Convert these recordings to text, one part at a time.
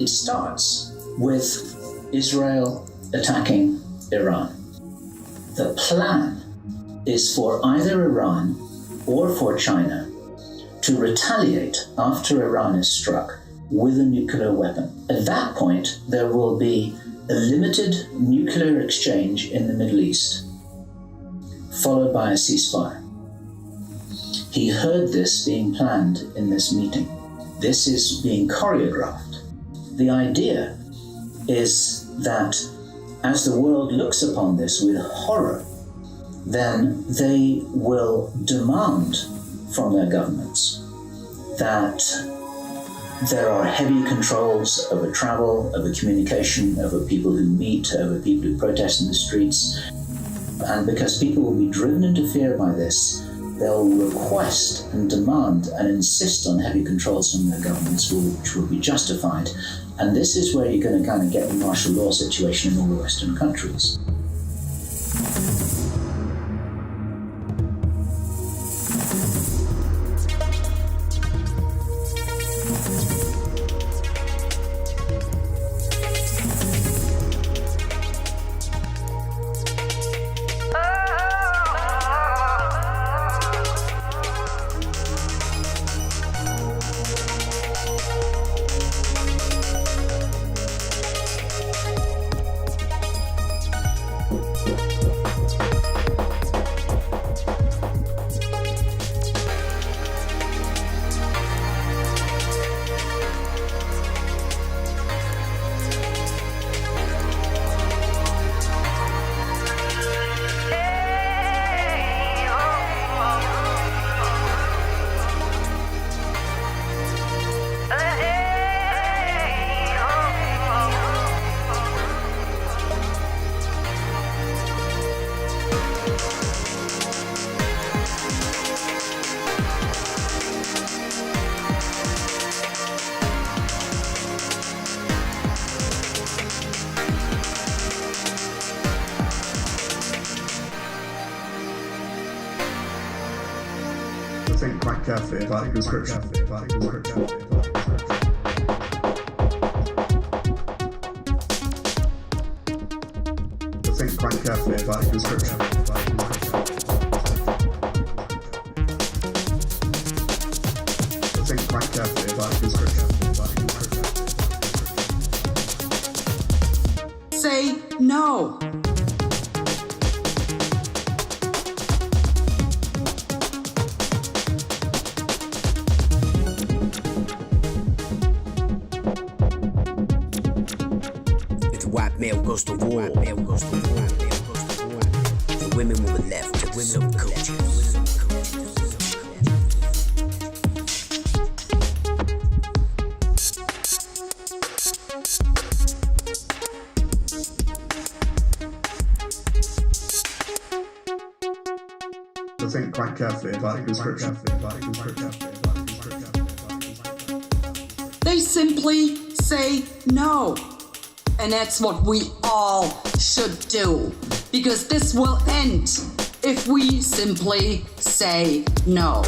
It starts with Israel attacking Iran. The plan is for either Iran or for China to retaliate after Iran is struck with a nuclear weapon. At that point, there will be a limited nuclear exchange in the Middle East, followed by a ceasefire. He heard this being planned in this meeting. This is being choreographed. The idea is that as the world looks upon this with horror, then they will demand from their governments that there are heavy controls over travel, over communication, over people who meet, over people who protest in the streets. And because people will be driven into fear by this, they'll request and demand and insist on heavy controls from their governments, which will be justified. And this is where you're going to kind of get the martial law situation in all the Western countries. Think quite carefully about the conscription. Think quite carefully about the conscription. Think quite carefully about the conscription. Say no. Male goes to war. The women will be left with subcultures. Think quite carefully about the conscription. They simply say no. And that's what we all should do, because this will end if we simply say no.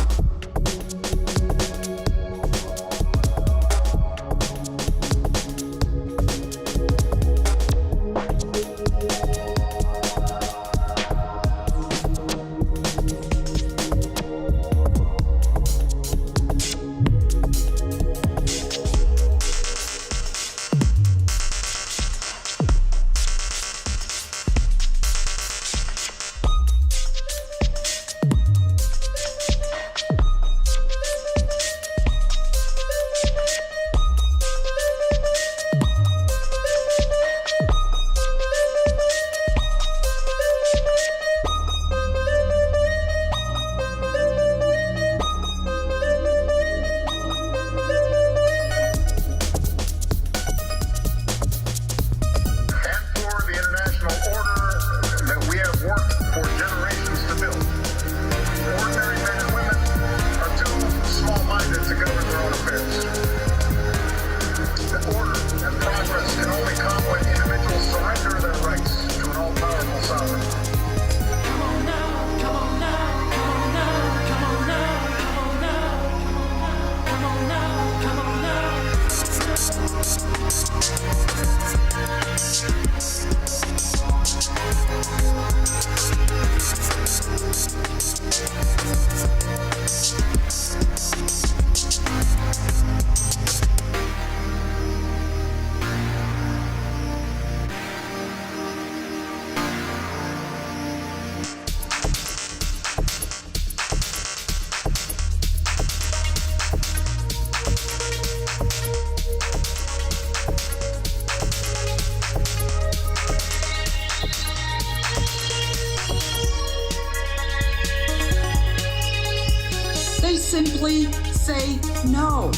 say no.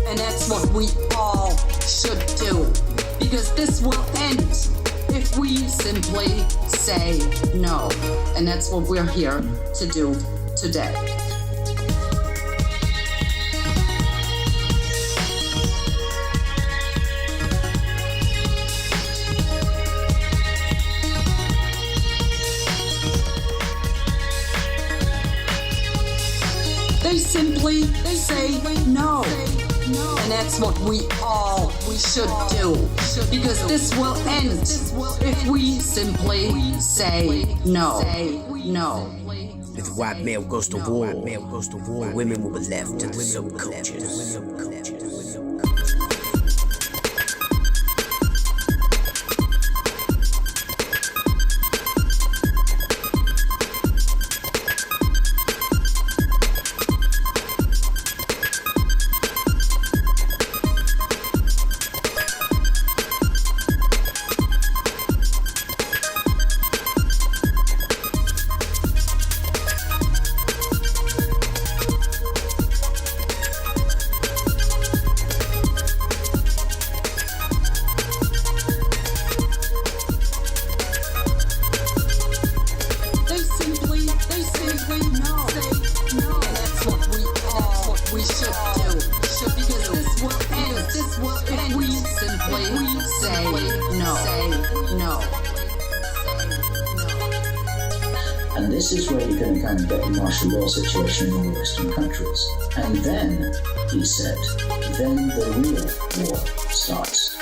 And that's what we all should do. Because this will end if we simply say no. And that's what we're here to do today. They simply say no. And that's what we should do. Because this will end if we simply say no. No. If the white male goes to war, the women will be left to the subcultures. And this is where you're going to kind of get the martial law situation in all the Western countries. And then, he said, then the real war starts.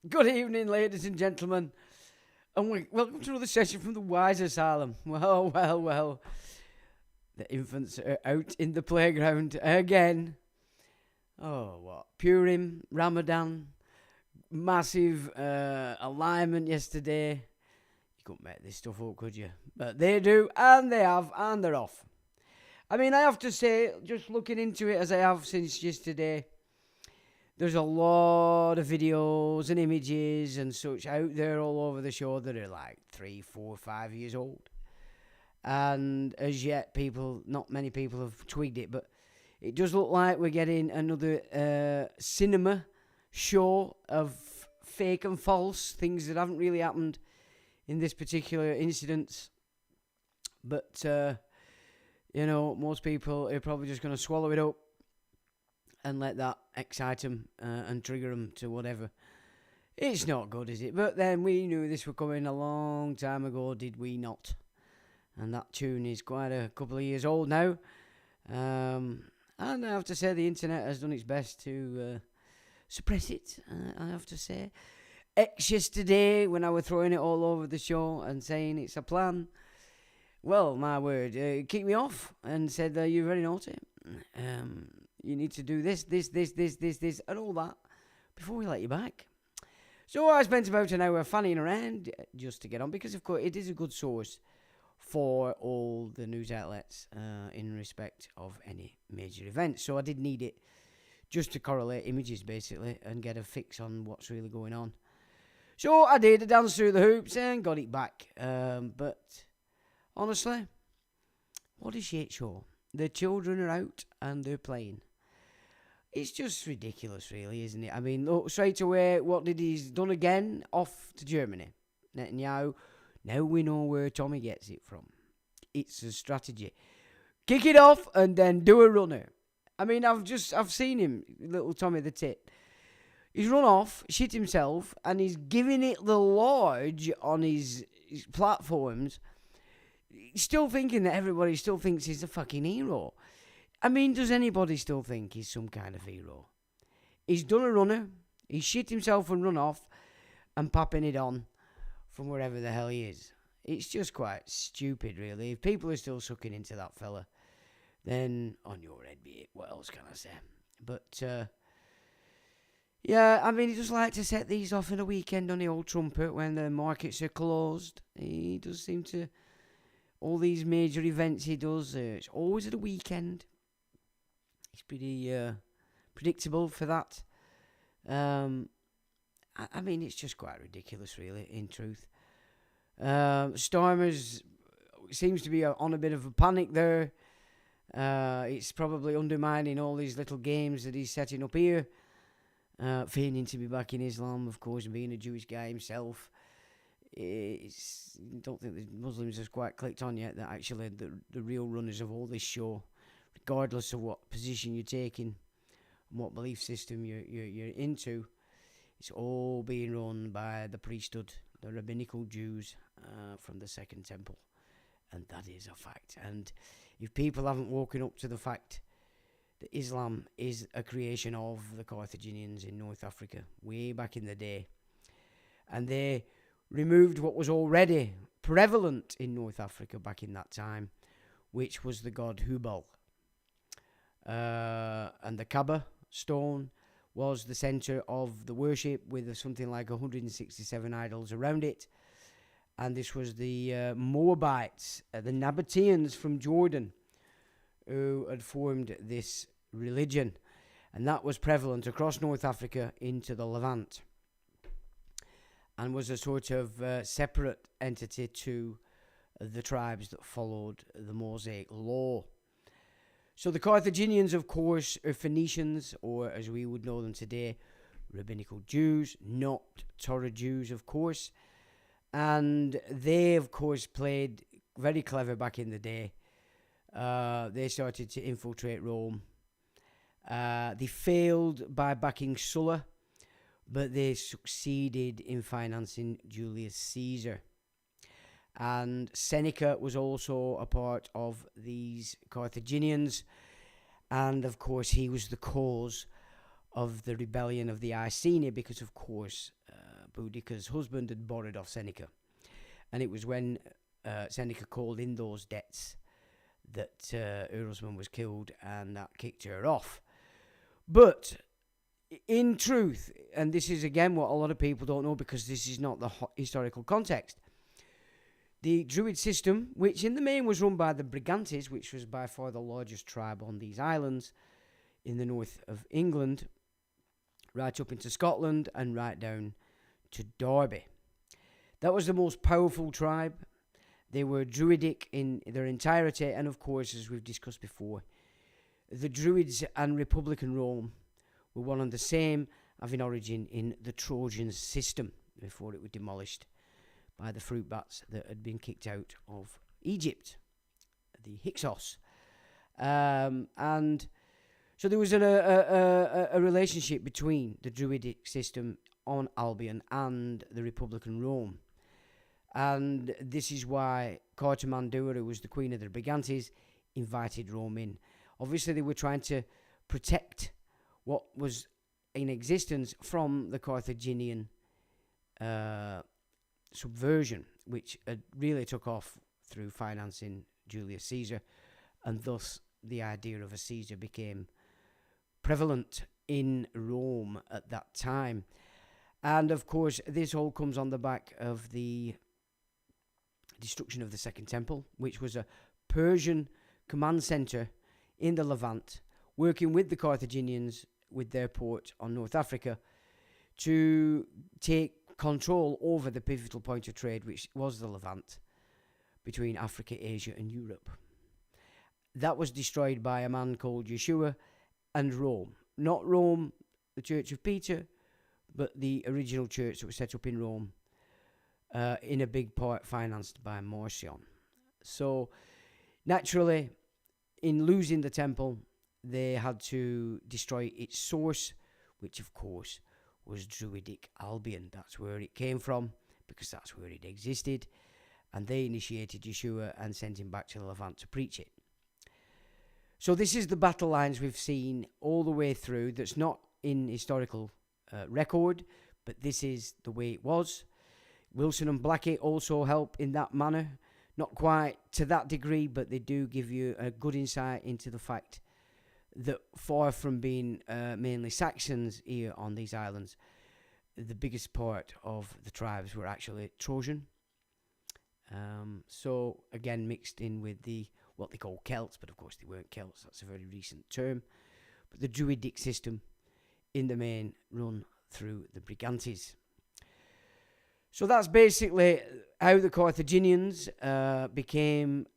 Good evening, ladies and gentlemen, and welcome to another session from the Wise Asylum. Well. The infants are out in the playground again. Oh, what? Purim, Ramadan, massive alignment yesterday. You couldn't make this stuff up, could you? But they do, and they have, and they're off. I mean, I have to say, just looking into it as I have since yesterday, there's a lot of videos and images and such out there all over the show that are like 3, 4, 5 years old. And as yet, not many people have twigged it, but it does look like we're getting another cinema show of fake and false things that haven't really happened in this particular incident. But, most people are probably just going to swallow it up and let that excite them and trigger them to whatever. It's not good, is it? But then we knew this was coming a long time ago, did we not? And that tune is quite a couple of years old now. And I have to say the internet has done its best to suppress it, I have to say. X yesterday, when I was throwing it all over the show and saying it's a plan, well, my word, kicked me off and said, you're very naughty. You need to do this, and all that before we let you back. So I spent about an hour fanning around just to get on, because, of course, it is a good source for all the news outlets in respect of any major event. So I did need it just to correlate images, basically, and get a fix on what's really going on. So I did. I danced through the hoops and got it back. But honestly, what a shit show. The children are out and they're playing. It's just ridiculous, really, isn't it? I mean, look, straight away, what did he's done again? Off to Germany. Netanyahu. Now we know where Tommy gets it from. It's a strategy. Kick it off and then do a runner. I mean, I've seen him, little Tommy the Tit. He's run off, shit himself, and he's giving it the large on his platforms. He's still thinking that everybody still thinks he's a fucking hero. I mean, does anybody still think he's some kind of hero? He's done a runner, he's shit himself and run off, and popping it on from wherever the hell he is. It's just quite stupid, really. If people are still sucking into that fella, then on your head be it. What else can I say? But, yeah, I mean, he does like to set these off in a weekend on the old trumpet when the markets are closed. He does seem to, all these major events he does, it's always at a weekend. He's pretty predictable for that. I mean, it's just quite ridiculous, really, in truth. Stormers seems to be on a bit of a panic there. It's probably undermining all these little games that he's setting up here. Feigning to be back in Islam, of course, and being a Jewish guy himself. I don't think the Muslims have quite clicked on yet that actually the real runners of all this show, regardless of what position you're taking and what belief system you're into, it's all being run by the priesthood, the rabbinical Jews from the Second Temple. And that is a fact. And if people haven't woken up to the fact that Islam is a creation of the Carthaginians in North Africa way back in the day, and they removed what was already prevalent in North Africa back in that time, which was the god Hubal. And the Kaaba stone was the center of the worship with something like 167 idols around it. And this was the Moabites, the Nabateans from Jordan, who had formed this religion. And that was prevalent across North Africa into the Levant, and was a sort of separate entity to the tribes that followed the Mosaic law. So the Carthaginians, of course, are Phoenicians, or as we would know them today, rabbinical Jews, not Torah Jews, of course. And they, of course, played very clever back in the day. They started to infiltrate Rome. They failed by backing Sulla, but they succeeded in financing Julius Caesar. And Seneca was also a part of these Carthaginians. And, of course, he was the cause of the rebellion of the Iceni because, of course, Boudicca's husband had borrowed off Seneca. And it was when Seneca called in those debts that Eurosman was killed, and that kicked her off. But in truth, and this is again what a lot of people don't know because this is not the historical context, the Druid system, which in the main was run by the Brigantes, which was by far the largest tribe on these islands in the north of England, right up into Scotland and right down to Derby. That was the most powerful tribe. They were Druidic in their entirety, and of course, as we've discussed before, the Druids and Republican Rome were one and the same, having origin in the Trojan system before it was demolished by the fruit bats that had been kicked out of Egypt, the Hyksos. And so there was a relationship between the Druidic system on Albion and the Republican Rome. And this is why Cartamandua, who was the queen of the Brigantes, invited Rome in. Obviously, they were trying to protect what was in existence from the Carthaginian subversion, which really took off through financing Julius Caesar, and thus the idea of a Caesar became prevalent in Rome at that time. And of course, this all comes on the back of the destruction of the Second Temple, which was a Persian command center in the Levant, working with the Carthaginians with their port on North Africa to take control over the pivotal point of trade, which was the Levant, between Africa, Asia and Europe. That was destroyed by a man called Yeshua and Rome. Not Rome, the Church of Peter, but the original church that was set up in Rome, in a big part financed by Marcion. So, naturally, in losing the temple, they had to destroy its source, which of course was Druidic Albion. That's where it came from, because that's where it existed. And they initiated Yeshua and sent him back to the Levant to preach it. So this is the battle lines we've seen all the way through. That's not in historical record, but this is the way it was. Wilson and Blackie also help in that manner. Not quite to that degree, but they do give you a good insight into the fact that far from being mainly Saxons here on these islands, the biggest part of the tribes were actually Trojan. So again, mixed in with what they call Celts, but of course they weren't Celts. That's a very recent term. But the Druidic system, in the main, run through the Brigantes. So that's basically how the Carthaginians became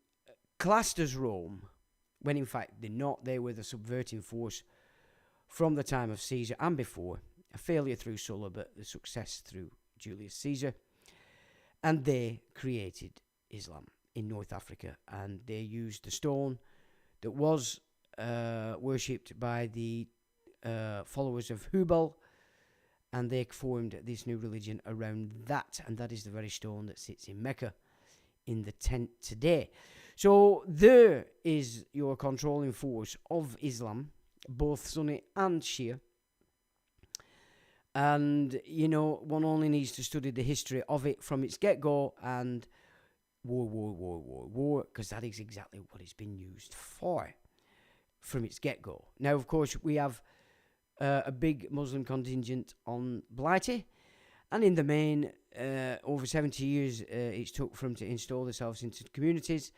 classed as Rome, when in fact they're not. They were the subverting force from the time of Caesar and before. A failure through Sulla, but the success through Julius Caesar. And they created Islam in North Africa, and they used the stone that was worshipped by the followers of Hubal, and they formed this new religion around that, and that is the very stone that sits in Mecca in the tent today. So there is your controlling force of Islam, both Sunni and Shia. And, you know, one only needs to study the history of it from its get-go, and war, because that is exactly what it's been used for from its get-go. Now, of course, we have a big Muslim contingent on Blighty, and in the main, over 70 years it's took for them to install themselves into communities,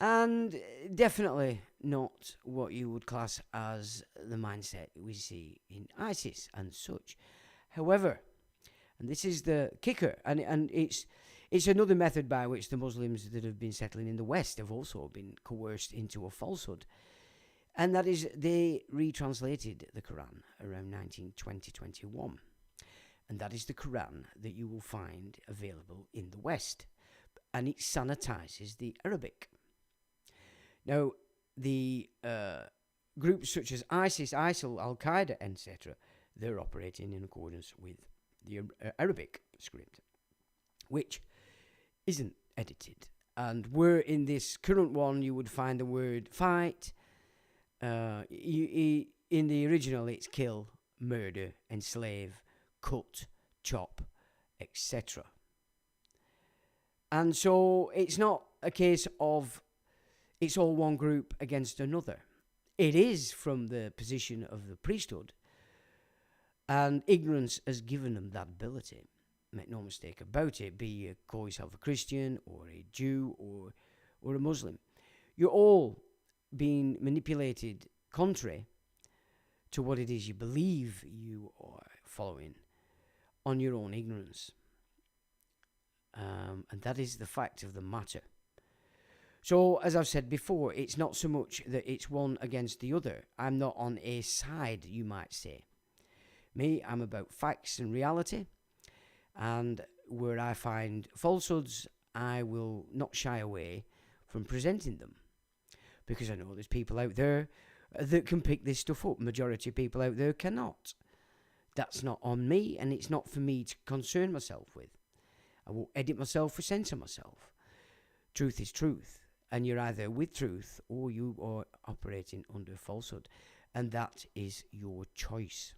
and definitely not what you would class as the mindset we see in ISIS and such. However, and this is the kicker, and it's another method by which the Muslims that have been settling in the West have also been coerced into a falsehood, and that is they retranslated the Quran around 1920-21, and that is the Quran that you will find available in the West, and it sanitizes the Arabic. Now, the groups such as ISIS, ISIL, Al-Qaeda, etc., they're operating in accordance with the Arabic script, which isn't edited. And where in this current one you would find the word fight, in the original it's kill, murder, enslave, cut, chop, etc. And so it's not a case of it's all one group against another. It is from the position of the priesthood, and ignorance has given them that ability. Make no mistake about it, be you call yourself a Christian or a Jew or a Muslim. You're all being manipulated contrary to what it is you believe you are following on your own ignorance. And that is the fact of the matter. So, as I've said before, it's not so much that it's one against the other. I'm not on a side, you might say. Me, I'm about facts and reality. And where I find falsehoods, I will not shy away from presenting them. Because I know there's people out there that can pick this stuff up. Majority of people out there cannot. That's not on me, and it's not for me to concern myself with. I won't edit myself or censor myself. Truth is truth. And you're either with truth or you are operating under falsehood. And that is your choice.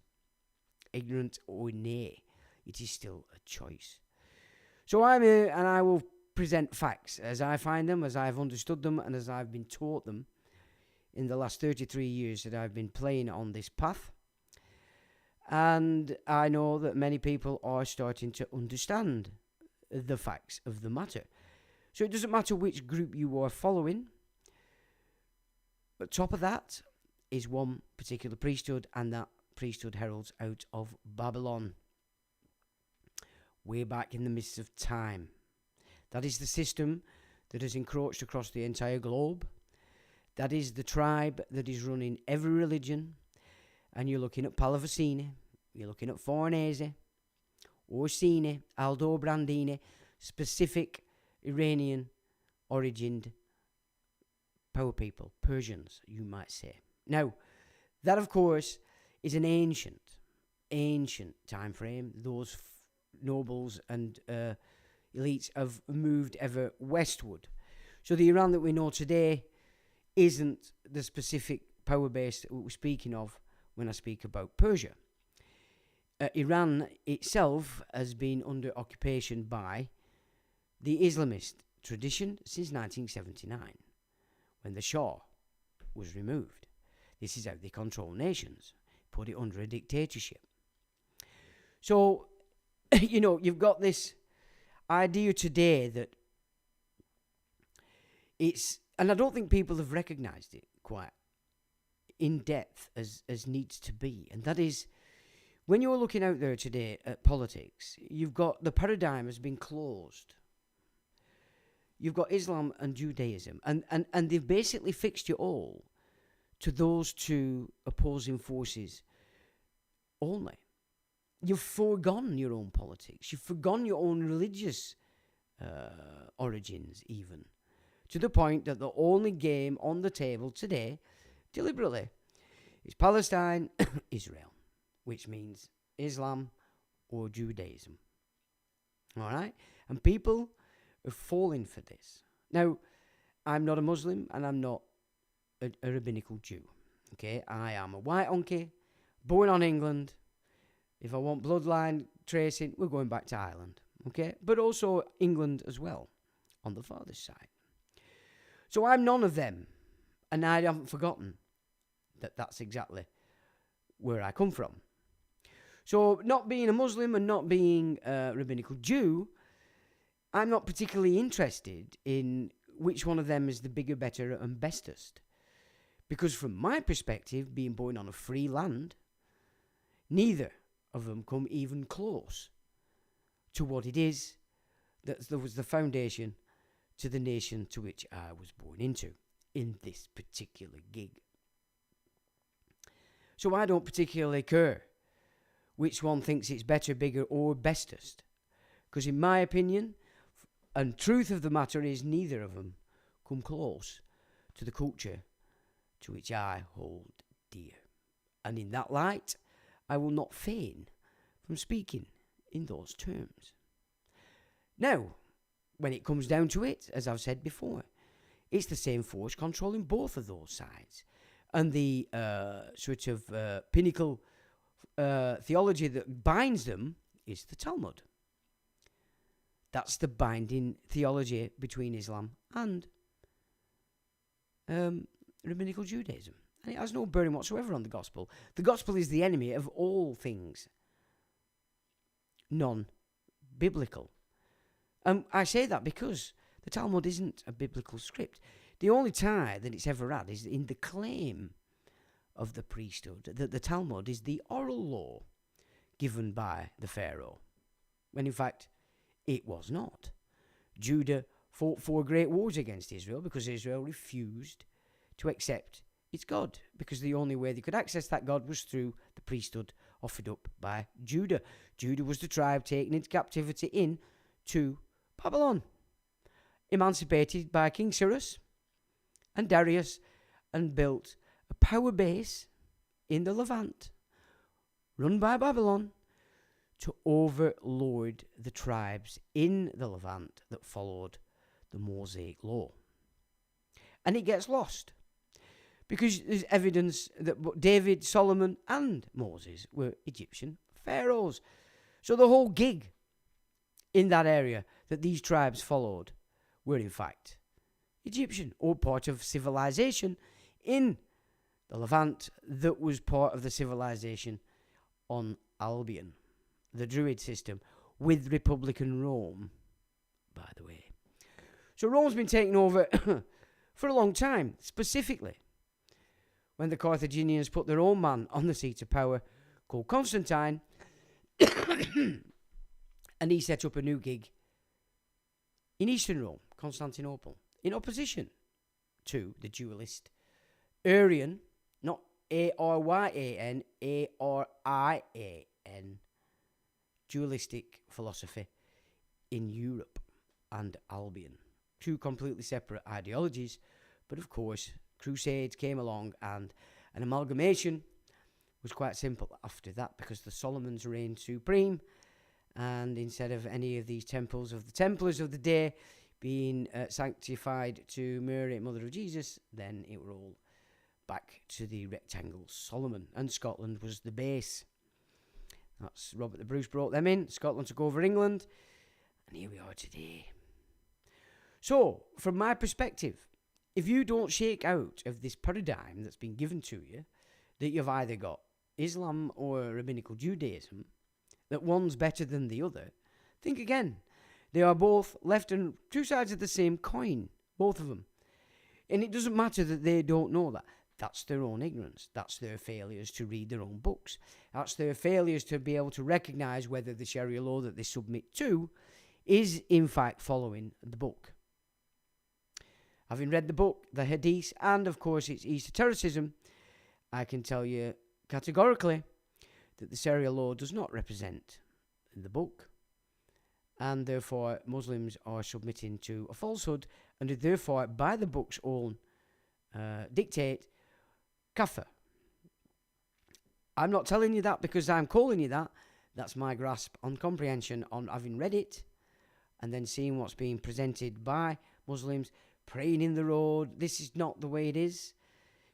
Ignorant or nay, it is still a choice. So I'm here and I will present facts as I find them, as I've understood them, and as I've been taught them in the last 33 years that I've been playing on this path. And I know that many people are starting to understand the facts of the matter. So it doesn't matter which group you are following. But top of that is one particular priesthood, and that priesthood heralds out of Babylon, way back in the mists of time. That is the system that has encroached across the entire globe. That is the tribe that is running every religion. And you're looking at Palavicini, you're looking at Farnese, Orsini, Aldobrandini, specific Iranian origined power people, Persians, you might say. Now, that of course is an ancient time frame. Those nobles and elites have moved ever westward. So the Iran that we know today isn't the specific power base that we're speaking of when I speak about Persia. Iran itself has been under occupation by the Islamist tradition since 1979, when the Shah was removed. This is how they control nations, put it under a dictatorship. So, you know, you've got this idea today that it's, and I don't think people have recognized it quite in depth as needs to be, and that is, when you're looking out there today at politics, you've got the paradigm has been closed. you've got Islam and Judaism, and they've basically fixed you all to those two opposing forces only. You've foregone your own politics. You've forgone your own religious origins, even, to the point that the only game on the table today, deliberately, is Palestine, Israel, which means Islam or Judaism. All right? And people are falling for this. Now, I'm not a Muslim and I'm not a rabbinical Jew. Okay? I am a white unkie, born on England. If I want bloodline tracing, we're going back to Ireland. Okay? But also England as well, on the father's side. So I'm none of them. And I haven't forgotten that that's exactly where I come from. So not being a Muslim and not being a rabbinical Jew, I'm not particularly interested in which one of them is the bigger, better and bestest. Because from my perspective, being born on a free land, neither of them come even close to what it is that was the foundation to the nation to which I was born into in this particular gig. So I don't particularly care which one thinks it's better, bigger or bestest. Because in my opinion, and truth of the matter is, neither of them come close to the culture to which I hold dear. And in that light, I will not feign from speaking in those terms. Now, when it comes down to it, as I've said before, it's the same force controlling both of those sides. And the sort of pinnacle theology that binds them is the Talmud. That's the binding theology between Islam and rabbinical Judaism. And it has no bearing whatsoever on the gospel. The gospel is the enemy of all things non-biblical. And I say that because the Talmud isn't a biblical script. The only tie that it's ever had is in the claim of the priesthood, that the Talmud is the oral law given by the Pharaoh, when in fact it was not. Judah fought 4 great wars against Israel because Israel refused to accept its God, because the only way they could access that God was through the priesthood offered up by Judah. Judah was the tribe taken into captivity into Babylon, emancipated by King Cyrus and Darius, and built a power base in the Levant, run by Babylon, to overlord the tribes in the Levant that followed the Mosaic law. And it gets lost, because there's evidence that David, Solomon and Moses were Egyptian pharaohs. So the whole gig in that area that these tribes followed were in fact Egyptian, or part of civilization in the Levant that was part of the civilization on Albion, the Druid system, with Republican Rome, by the way. So Rome's been taken over for a long time, specifically when the Carthaginians put their own man on the seat of power called Constantine, and he set up a new gig in Eastern Rome, Constantinople, in opposition to the dualist Arian, not Aryan, Arian, dualistic philosophy in Europe and Albion. 2 completely separate ideologies, but of course, Crusades came along and an amalgamation was quite simple after that, because the Solomons reigned supreme, and instead of any of these temples of the Templars of the day being sanctified to Mary, Mother of Jesus, then it were all back to the rectangle Solomon, and Scotland was the base. That's Robert the Bruce brought them in. Scotland took over England, and here we are today. So, from my perspective, if you don't shake out of this paradigm that's been given to you, that you've either got Islam or rabbinical Judaism, that one's better than the other, think again. They are both left and 2 sides of the same coin, both of them. And it doesn't matter that they don't know that. That's their own ignorance. That's their failures to read their own books. That's their failures to be able to recognize whether the Sharia law that they submit to is in fact following the book. having read the book, the Hadith, and of course its Easter terrorism, I can tell you categorically that the Sharia law does not represent the book, and therefore Muslims are submitting to a falsehood, and are therefore, by the book's own dictate, kafir. I'm not telling you that because I'm calling you that. That's my grasp on comprehension on having read it and then seeing what's being presented by Muslims, praying in the road. This is not the way it is.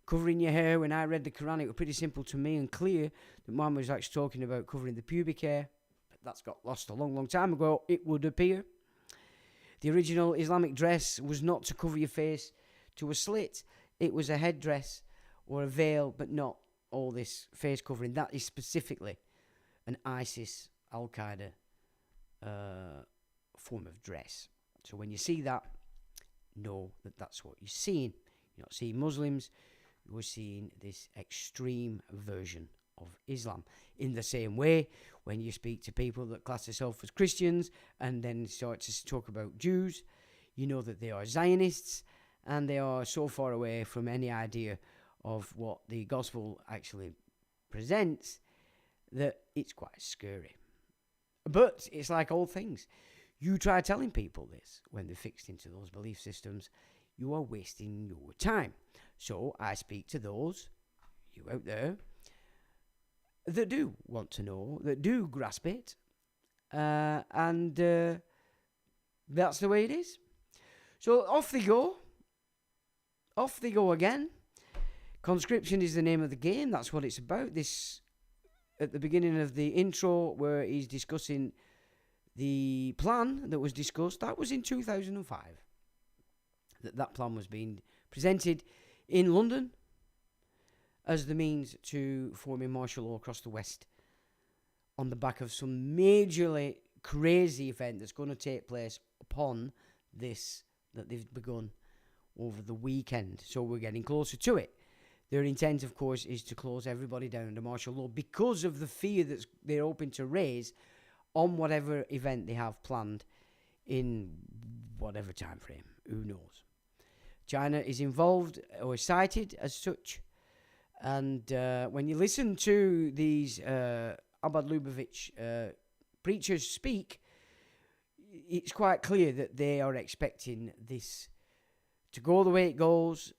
Covering your hair. When I read the Quran, it was pretty simple to me and clear that Muhammad was actually talking about covering the pubic hair. But that's got lost a long, long time ago, it would appear. The original Islamic dress was not to cover your face to a slit. It was a headdress or a veil, but not all this face covering. That is specifically an ISIS, Al-Qaeda form of dress. So when you see that, know that that's what you're seeing. You're not seeing Muslims, you're seeing this extreme version of Islam. In the same way, when you speak to people that class themselves as Christians and then start to talk about Jews, you know that they are Zionists and they are so far away from any idea of what the gospel actually presents that it's quite scary. But it's like all things. You try telling people this when they're fixed into those belief systems, you are wasting your time. So I speak to those, you out there, that do want to know, that do grasp it, and that's the way it is. So off they go. Off they go again. Conscription is the name of the game. That's what it's about. This, at the beginning of the intro, where he's discussing the plan that was discussed, that was in 2005. That plan was being presented in London as the means to forming martial law across the West on the back of some majorly crazy event that's going to take place upon this that they've begun over the weekend. So we're getting closer to it. Their intent, of course, is to close everybody down under martial law because of the fear that they're hoping to raise on whatever event they have planned in whatever time frame. Who knows? China is involved or cited as such. And when you listen to these Abad Lubavitch preachers speak, it's quite clear that they are expecting this to go the way it goes.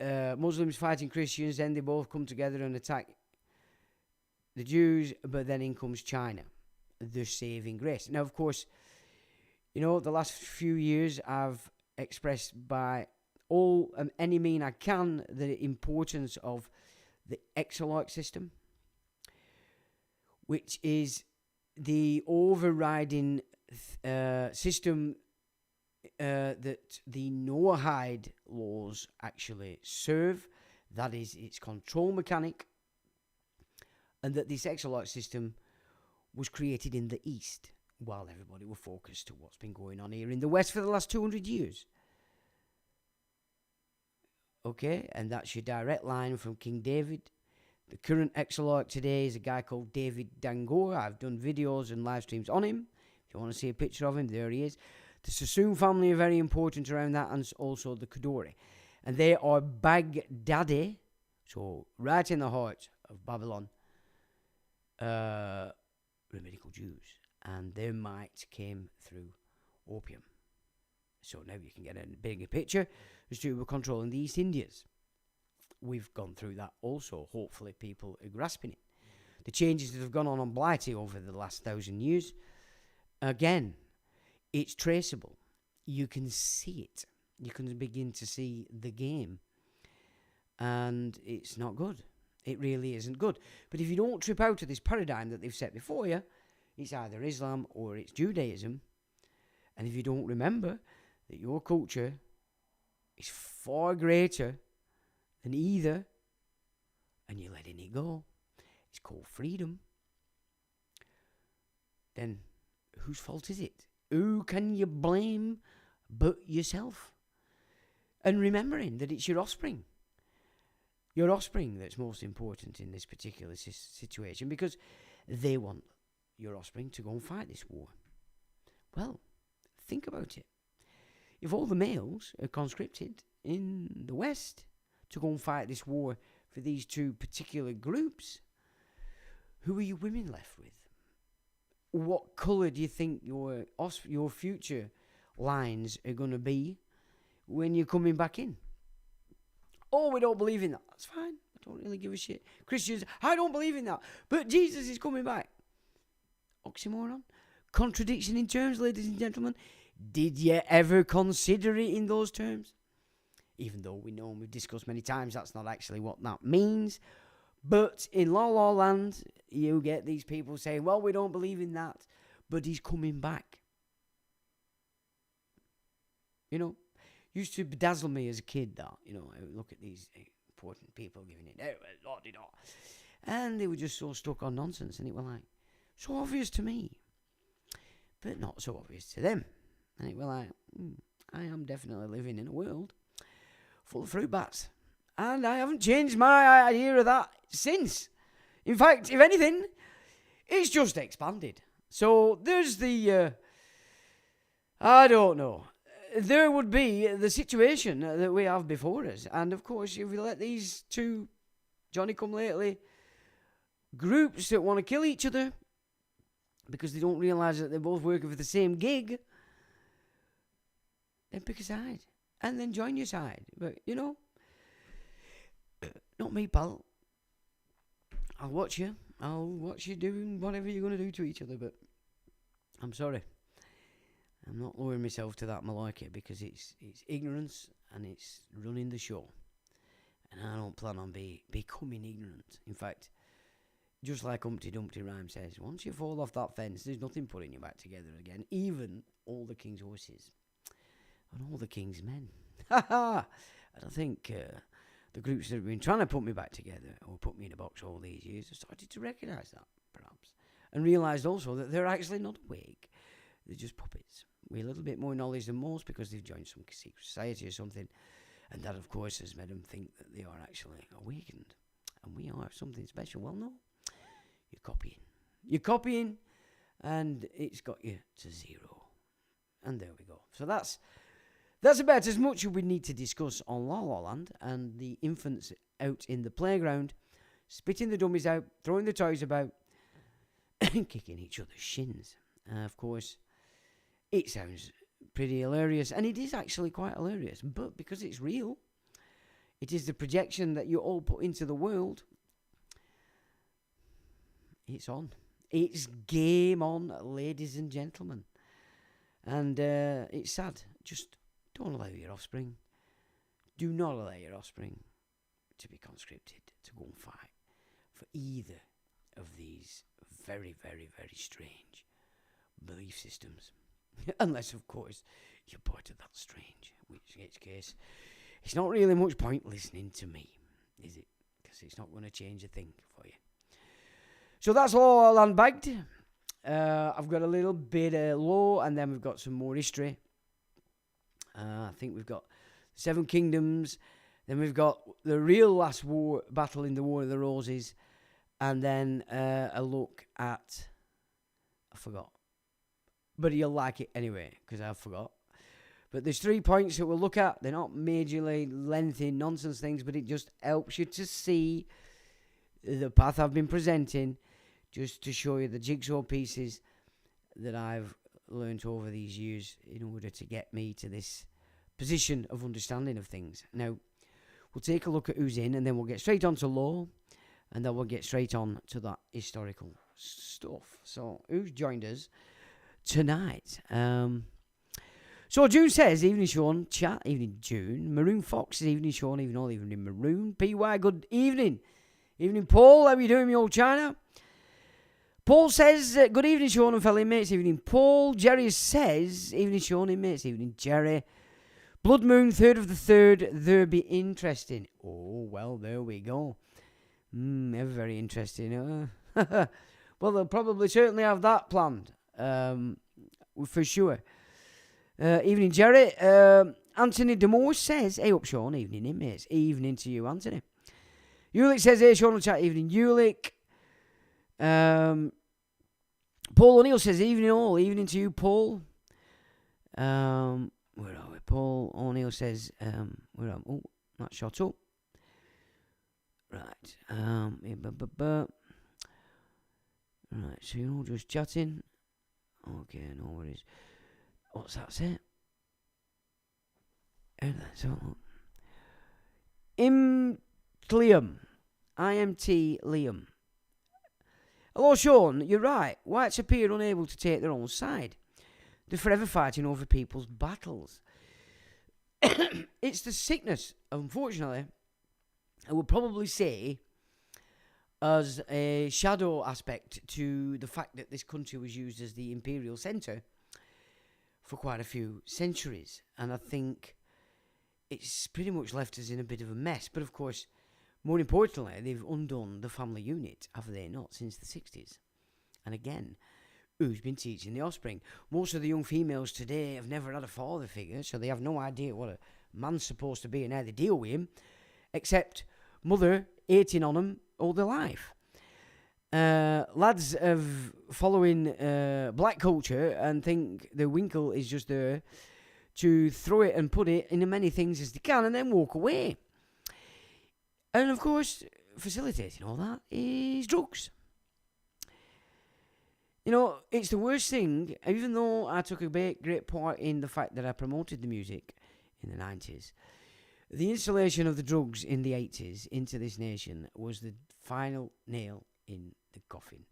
Muslims fighting Christians, then they both come together and attack the Jews, but then in comes China, the saving grace. Now, of course, you know, the last few years I've expressed by all any mean I can the importance of the exploitation system, which is the overriding system that the Noahide laws actually serve. That is its control mechanic, and that this exploitation system was created in the East while everybody were focused to what's been going on here in the West for the last 200 years. Okay, and that's your direct line from King David. The current exploit today is a guy called David Dangor. I've done videos and live streams on him. If you want to see a picture of him, there he is. The Sassoon family are very important around that, and also the Kadori. And they are Baghdadi, so right in the heart of Babylon, Rabbinical Jews. And their might came through opium. So now you can get a bigger picture as to who were controlling the East Indies. We've gone through that also. Hopefully people are grasping it. The changes that have gone on Blighty over the last 1,000 years, again, it's traceable. You can see it. You can begin to see the game. And it's not good. It really isn't good. But if you don't trip out of this paradigm that they've set before you, it's either Islam or it's Judaism. And if you don't remember that your culture is far greater than either, and you're letting it go, it's called freedom, then whose fault is it? Who can you blame but yourself? And remembering that it's your offspring that's most important in this particular situation, because they want your offspring to go and fight this war. Well, think about it. if all the males are conscripted in the West to go and fight this war for these two particular groups, who are your women left with? What colour do you think your future lines are going to be when you're coming back in? Oh, we don't believe in that. That's fine. I don't really give a shit. Christians, I don't believe in that. But Jesus is coming back. Oxymoron. Contradiction in terms, ladies and gentlemen. Did you ever consider it in those terms? Even though we know and we've discussed many times that's not actually what that means. But in La La Land, you get these people saying, well, we don't believe in that, but he's coming back. You know, used to bedazzle me as a kid that, you know, I would look at these important people giving it, and they were just so stuck on nonsense, and it was like, so obvious to me, but not so obvious to them. And it was like, I am definitely living in a world full of fruit bats. And I haven't changed my idea of that since. In fact, if anything, it's just expanded. So there's the, I don't know. There would be the situation that we have before us. And of course, if we let these two Johnny-come-lately groups that want to kill each other because they don't realise that they're both working for the same gig, then pick a side. And then join your side. But, you know, not me, pal. I'll watch you. I'll watch you doing whatever you're going to do to each other, but I'm sorry. I'm not lowering myself to that malarkey because it's ignorance and it's running the show. And I don't plan on becoming ignorant. In fact, just like Humpty Dumpty rhyme says, once you fall off that fence, there's nothing putting you back together again, even all the king's horses and all the king's men. Ha ha! And I think the groups that have been trying to put me back together or put me in a box all these years have started to recognise that, perhaps. And realised also that they're actually not awake. They're just puppets with a little bit more knowledge than most because they've joined some secret society or something. And that, of course, has made them think that they are actually awakened. And we are something special. Well, no. You're copying. You're copying, and it's got you to zero. And there we go. So that's about as much as we need to discuss on La La Land and the infants out in the playground, spitting the dummies out, throwing the toys about, and kicking each other's shins. Of course, it sounds pretty hilarious, and it is actually quite hilarious, but because it's real, it is the projection that you all put into the world. It's on. It's game on, ladies and gentlemen. And it's sad. Just don't allow your offspring. Do not allow your offspring to be conscripted to go and fight for either of these very, very, very strange belief systems. Unless, of course, you're part of that strange, which case, it's not really much point listening to me, is it? Because it's not going to change a thing for you. So that's all land bagged. I've got a little bit of law, and then we've got some more history. I think we've got 7 Kingdoms, then we've got the real last war battle in the War of the Roses, and then a look at, I forgot, but you'll like it anyway because I forgot. But there's 3 points that we'll look at. They're not majorly lengthy nonsense things, but it just helps you to see the path I've been presenting, just to show you the jigsaw pieces that I've learnt over these years in order to get me to this position of understanding of things. Now, we'll take a look at who's in, and then we'll get straight on to law, and then we'll get straight on to that historical stuff. So, who's joined us tonight? So, June says, evening Sean, chat, evening June. Maroon Fox, evening Sean, evening all, evening Maroon. PY, good evening. Evening Paul, how are you doing, me old China? Paul says, good evening, Sean and fellow mates. Evening, Paul. Jerry says, evening, Sean and mates. Evening, Jerry. Blood Moon, 3rd of the 3rd. There be interesting. Oh, well, there we go. Ever very interesting. Well, they'll probably certainly have that planned. For sure. Evening, Jerry. Anthony Demore says, hey up, Sean. Evening, inmates. Evening to you, Anthony. Ulick says, hey, Sean, chat. Evening, Ulick. Paul O'Neill says, evening all. Evening to you, Paul. Where are we? email says, where am oh, that shot up. Right. Right, so you're all just chatting. Okay, no worries. What's that say? Liam. IMT Liam. Hello, Sean. You're right. Whites appear unable to take their own side. They're forever fighting over people's battles. It's the sickness, unfortunately. I would probably say as a shadow aspect to the fact that this country was used as the imperial centre for quite a few centuries. And I think it's pretty much left us in a bit of a mess. But of course, more importantly, they've undone the family unit, have they not, since the 60s? And again, who's been teaching the offspring? Most of the young females today have never had a father figure, so they have no idea what a man's supposed to be and how they deal with him, except mother hating on them all their life. Lads of following black culture and think the winkle is just there to throw it and put it in as many things as they can and then walk away. And of course, facilitating all that is drugs. You know, it's the worst thing, even though I took a great part in the fact that I promoted the music in the 90s. The installation of the drugs in the 80s into this nation was the final nail in the coffin.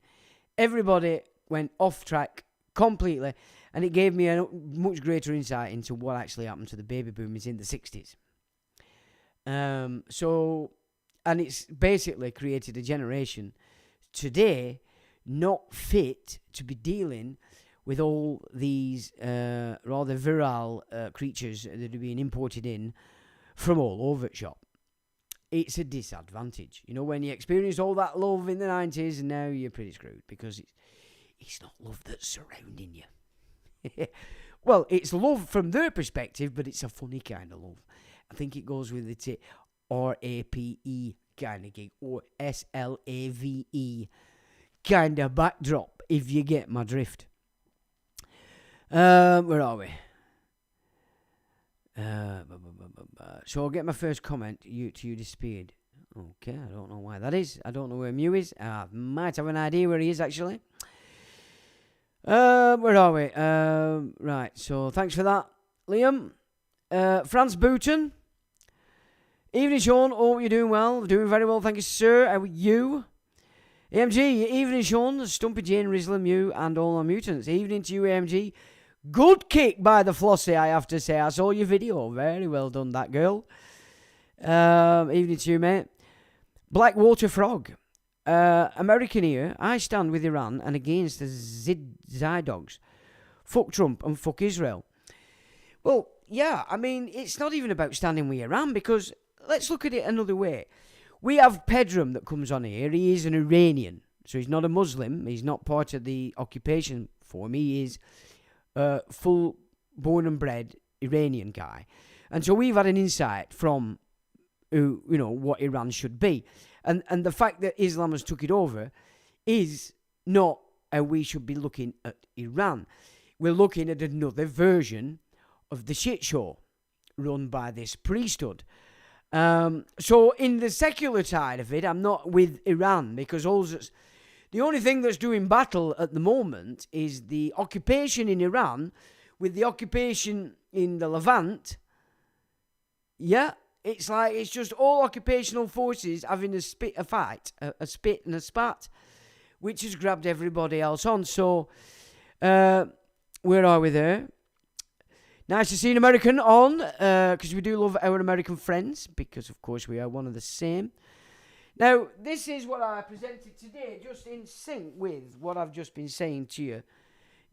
Everybody went off track completely, and it gave me a much greater insight into what actually happened to the baby boomers in the 60s. And it's basically created a generation today not fit to be dealing with all these rather virile creatures that are being imported in from all over the shop. It's a disadvantage. You know, when you experience all that love in the 90s, and now you're pretty screwed because it's not love that's surrounding you. Well, it's love from their perspective, but it's a funny kind of love. I think it goes with the RAPE kind of gig, or SLAVE kind of backdrop, if you get my drift. Where are we? So I'll get my first comment. You disappeared. Okay, I don't know why that is. I don't know where Mew is. I might have an idea where he is, actually. Where are we? Right, so thanks for that, Liam. Franz Booten. Evening, Sean. Hope you're doing well. Doing very well, thank you, sir. How are you? AMG, evening, Sean. Stumpy Jane, Rizzler, Mew, and all our mutants. Evening to you, AMG. Good kick by the Flossie, I have to say. I saw your video. Very well done, that girl. Evening to you, mate. Blackwater Frog. American here. I stand with Iran and against the Zydogs. Fuck Trump and fuck Israel. Well, yeah, I mean, it's not even about standing with Iran, because let's look at it another way. We have Pedram that comes on here. He is an Iranian. So he's not a Muslim. He's not part of the occupation form. He is full born and bred Iranian guy. And so we've had an insight from what Iran should be. And the fact that Islam has took it over is not how we should be looking at Iran. We're looking at another version of the shit show run by this priesthood. So in the secular side of it, I'm not with Iran, because the only thing that's doing battle at the moment is the occupation in Iran with the occupation in the Levant. Yeah, it's like it's just all occupational forces having a spit and a spat, which has grabbed everybody else on. So, where are we there? Nice to see an American on, because we do love our American friends, because of course we are one of the same. Now, this is what I presented today, just in sync with what I've just been saying to you.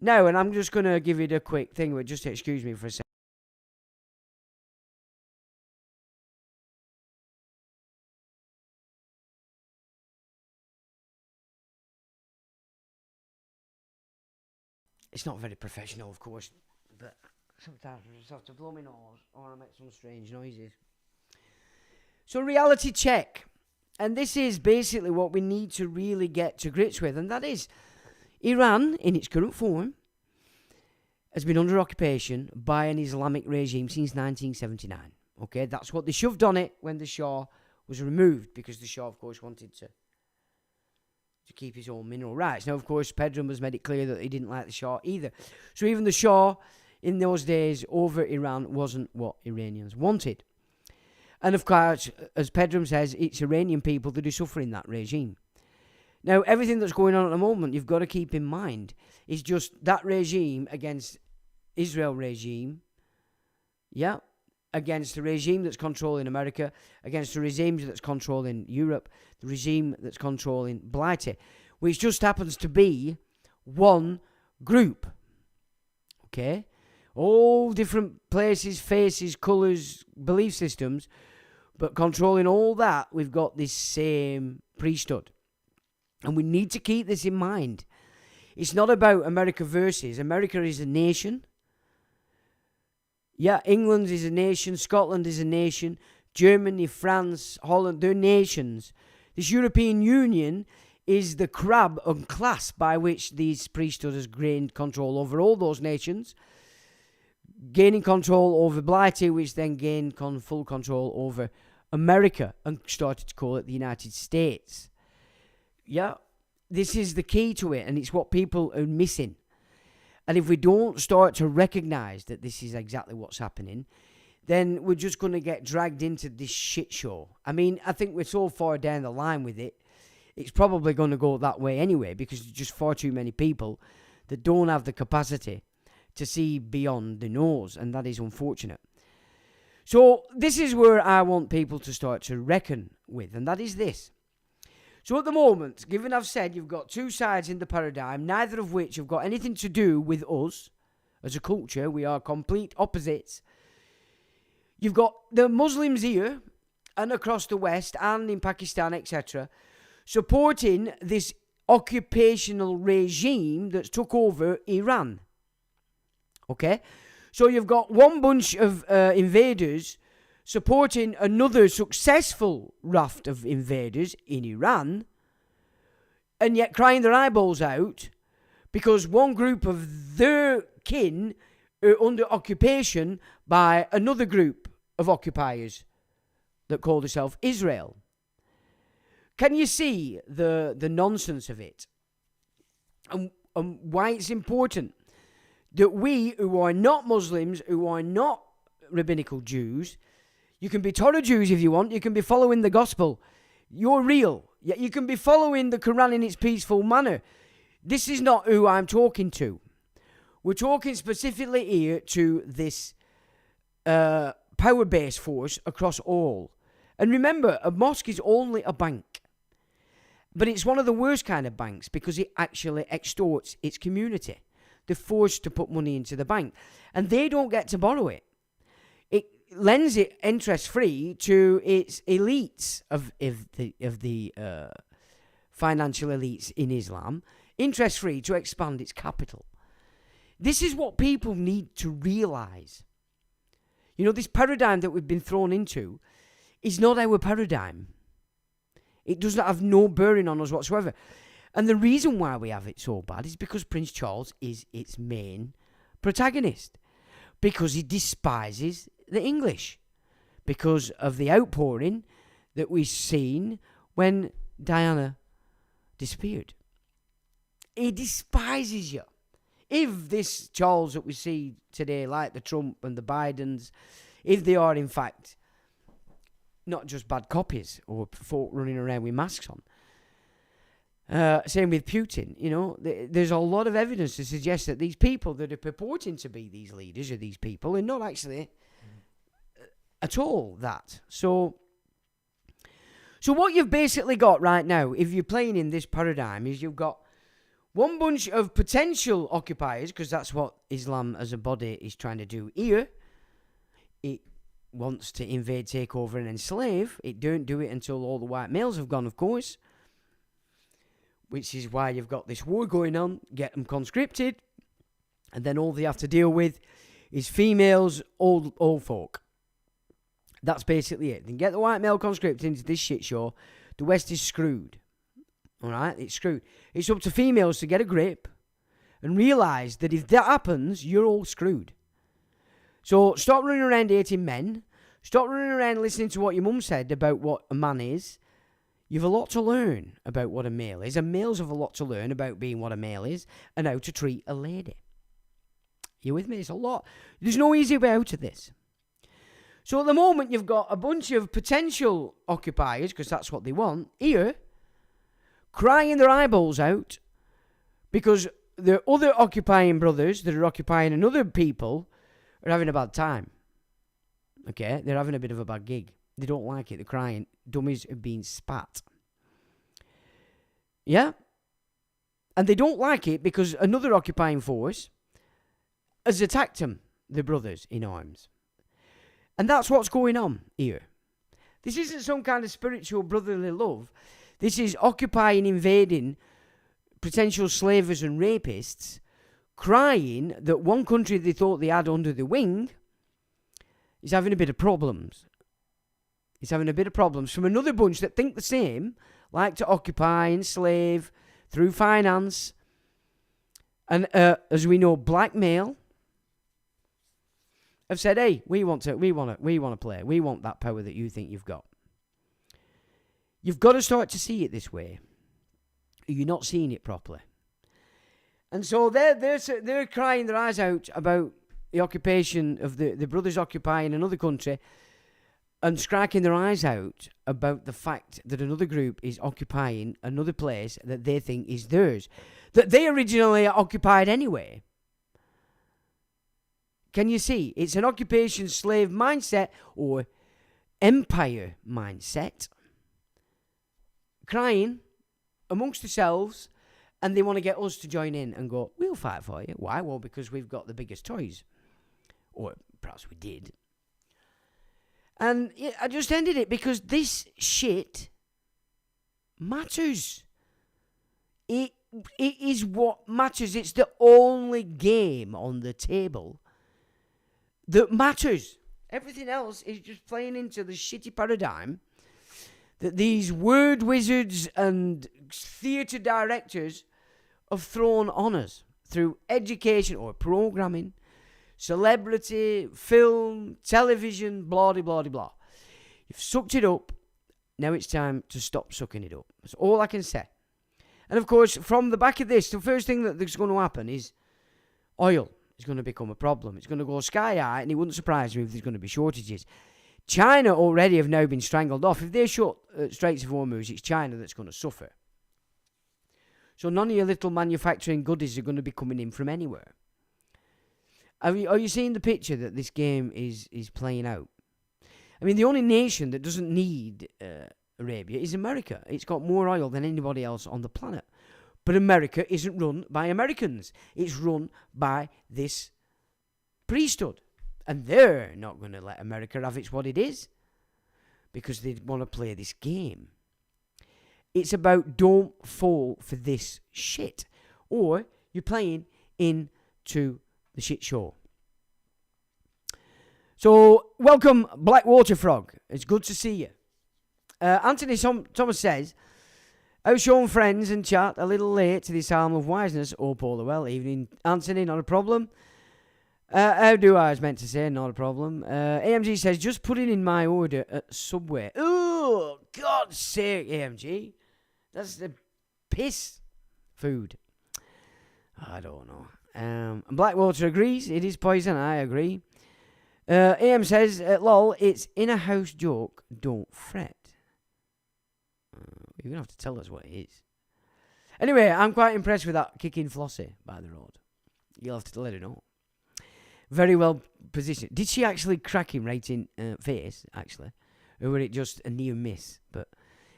Now, and I'm just going to give it a quick thing, but just excuse me for a second. It's not very professional, of course, but sometimes I just have to blow my nose or I make some strange noises. So, reality check. And this is basically what we need to really get to grips with, and that is Iran, in its current form, has been under occupation by an Islamic regime since 1979. Okay, that's what they shoved on it when the Shah was removed, because the Shah, of course, wanted to keep his own mineral rights. Now, of course, Pedram has made it clear that he didn't like the Shah either. So even the Shah in those days over Iran wasn't what Iranians wanted. And of course, as Pedram says, it's Iranian people that are suffering that regime. Now, everything that's going on at the moment, you've got to keep in mind, is just that regime against Israel regime, yeah, against the regime that's controlling America, against the regime that's controlling Europe, the regime that's controlling Blighty, which just happens to be one group. Okay? All different places, faces, colours, belief systems, but controlling all that, we've got this same priesthood. And we need to keep this in mind. It's not about America versus. America is a nation. Yeah, England is a nation. Scotland is a nation. Germany, France, Holland, they're nations. This European Union is the crab and class by which these priesthood has gained control over all those nations, gaining control over Blighty, which then gained full control over America and started to call it the United States. Yeah, this is the key to it, and it's what people are missing. And if we don't start to recognise that this is exactly what's happening, then we're just going to get dragged into this shit show. I mean, I think we're so far down the line with it, it's probably going to go that way anyway, because there's just far too many people that don't have the capacity to see beyond the nose, and that is unfortunate. So this is where I want people to start to reckon with, and that is this. So at the moment, given I've said you've got two sides in the paradigm, neither of which have got anything to do with us as a culture, we are complete opposites. You've got the Muslims here and across the West and in Pakistan, etc., supporting this occupational regime that's took over Iran. Okay? So you've got one bunch of invaders supporting another successful raft of invaders in Iran, and yet crying their eyeballs out because one group of their kin are under occupation by another group of occupiers that call themselves Israel. Can you see the nonsense of it? And why it's important that we, who are not Muslims, who are not rabbinical Jews, you can be Torah Jews if you want, you can be following the gospel, you're real, yet you can be following the Quran in its peaceful manner. This is not who I'm talking to. We're talking specifically here to this power-based force across all. And remember, a mosque is only a bank. But it's one of the worst kind of banks because it actually extorts its community. They're forced to put money into the bank. And they don't get to borrow it. It lends it interest-free to its elites of the financial elites in Islam, interest-free to expand its capital. This is what people need to realise. You know, this paradigm that we've been thrown into is not our paradigm. It does not have no bearing on us whatsoever. And the reason why we have it so bad is because Prince Charles is its main protagonist. Because he despises the English. Because of the outpouring that we've seen when Diana disappeared. He despises you. If this Charles that we see today, like the Trump and the Bidens, if they are in fact not just bad copies or folk running around with masks on. Same with Putin, you know. There's a lot of evidence to suggest that these people that are purporting to be these leaders or these people are not actually at all that. So what you've basically got right now, if you're playing in this paradigm, is you've got one bunch of potential occupiers, because that's what Islam as a body is trying to do here. It wants to invade, take over and enslave. It don't do it until all the white males have gone, of course. Which is why you've got this war going on, get them conscripted, and then all they have to deal with is females, old folk. That's basically it. Then get the white male conscripted into this shit show, the West is screwed. Alright, it's screwed. It's up to females to get a grip and realise that if that happens, you're all screwed. So stop running around hating men. Stop running around listening to what your mum said about what a man is. You've a lot to learn about what a male is, and males have a lot to learn about being what a male is and how to treat a lady. You with me? It's a lot. There's no easy way out of this. So at the moment, you've got a bunch of potential occupiers, because that's what they want, here, crying their eyeballs out because the other occupying brothers that are occupying another people are having a bad time. Okay? They're having a bit of a bad gig. They don't like it. They're crying. Dummies are being spat. Yeah? And they don't like it because another occupying force has attacked them, the brothers in arms. And that's what's going on here. This isn't some kind of spiritual brotherly love. This is occupying, invading, potential slavers and rapists, crying that one country they thought they had under the wing is having a bit of problems. It's having a bit of problems from another bunch that think the same, like to occupy, enslave, through finance, and as we know, blackmail. Have said, hey, we want to play. We want that power that you think you've got. You've got to start to see it this way. You're not seeing it properly. And so they're crying their eyes out about the occupation of the brothers occupying another country and striking their eyes out about the fact that another group is occupying another place that they think is theirs, that they originally occupied anyway. Can you see? It's an occupation slave mindset or empire mindset. Crying amongst themselves, and they want to get us to join in and go, we'll fight for you. Why? Well, because we've got the biggest toys. Or perhaps we did. And I just ended it because this shit matters. It is what matters. It's the only game on the table that matters. Everything else is just playing into the shitty paradigm that these word wizards and theatre directors have thrown on us through education or programming, celebrity, film, television, blah, blah, blah, blah. You've sucked it up. Now it's time to stop sucking it up. That's all I can say. And of course, from the back of this, the first thing that's going to happen is oil is going to become a problem. It's going to go sky high, and it wouldn't surprise me if there's going to be shortages. China already have now been strangled off. If they shut Straits of Hormuz, it's China that's going to suffer. So none of your little manufacturing goodies are going to be coming in from anywhere. Are you seeing the picture that this game is playing out? I mean, the only nation that doesn't need Arabia is America. It's got more oil than anybody else on the planet. But America isn't run by Americans. It's run by this priesthood. And they're not going to let America have it what it is, because they want to play this game. It's about don't fall for this shit, or you're playing into the shit show. So, welcome, Blackwater Frog. It's good to see you. Anthony Thomas says, How's Sean friends and chat a little late to this Psalm of Wiseness? Oh, Paul, well, evening. Anthony, not a problem. How do I was meant to say, not a problem. AMG says, just put it in my order at Subway. Oh, God's sake, AMG. That's the piss food. I don't know. And Blackwater agrees. It is poison. I agree. AM says, lol, it's in a house joke. Don't fret. You're going to have to tell us what it is. Anyway, I'm quite impressed with that kicking Flossie by the road. You'll have to let her know. Very well positioned. Did she actually crack him right in face, actually? Or was it just a near miss? But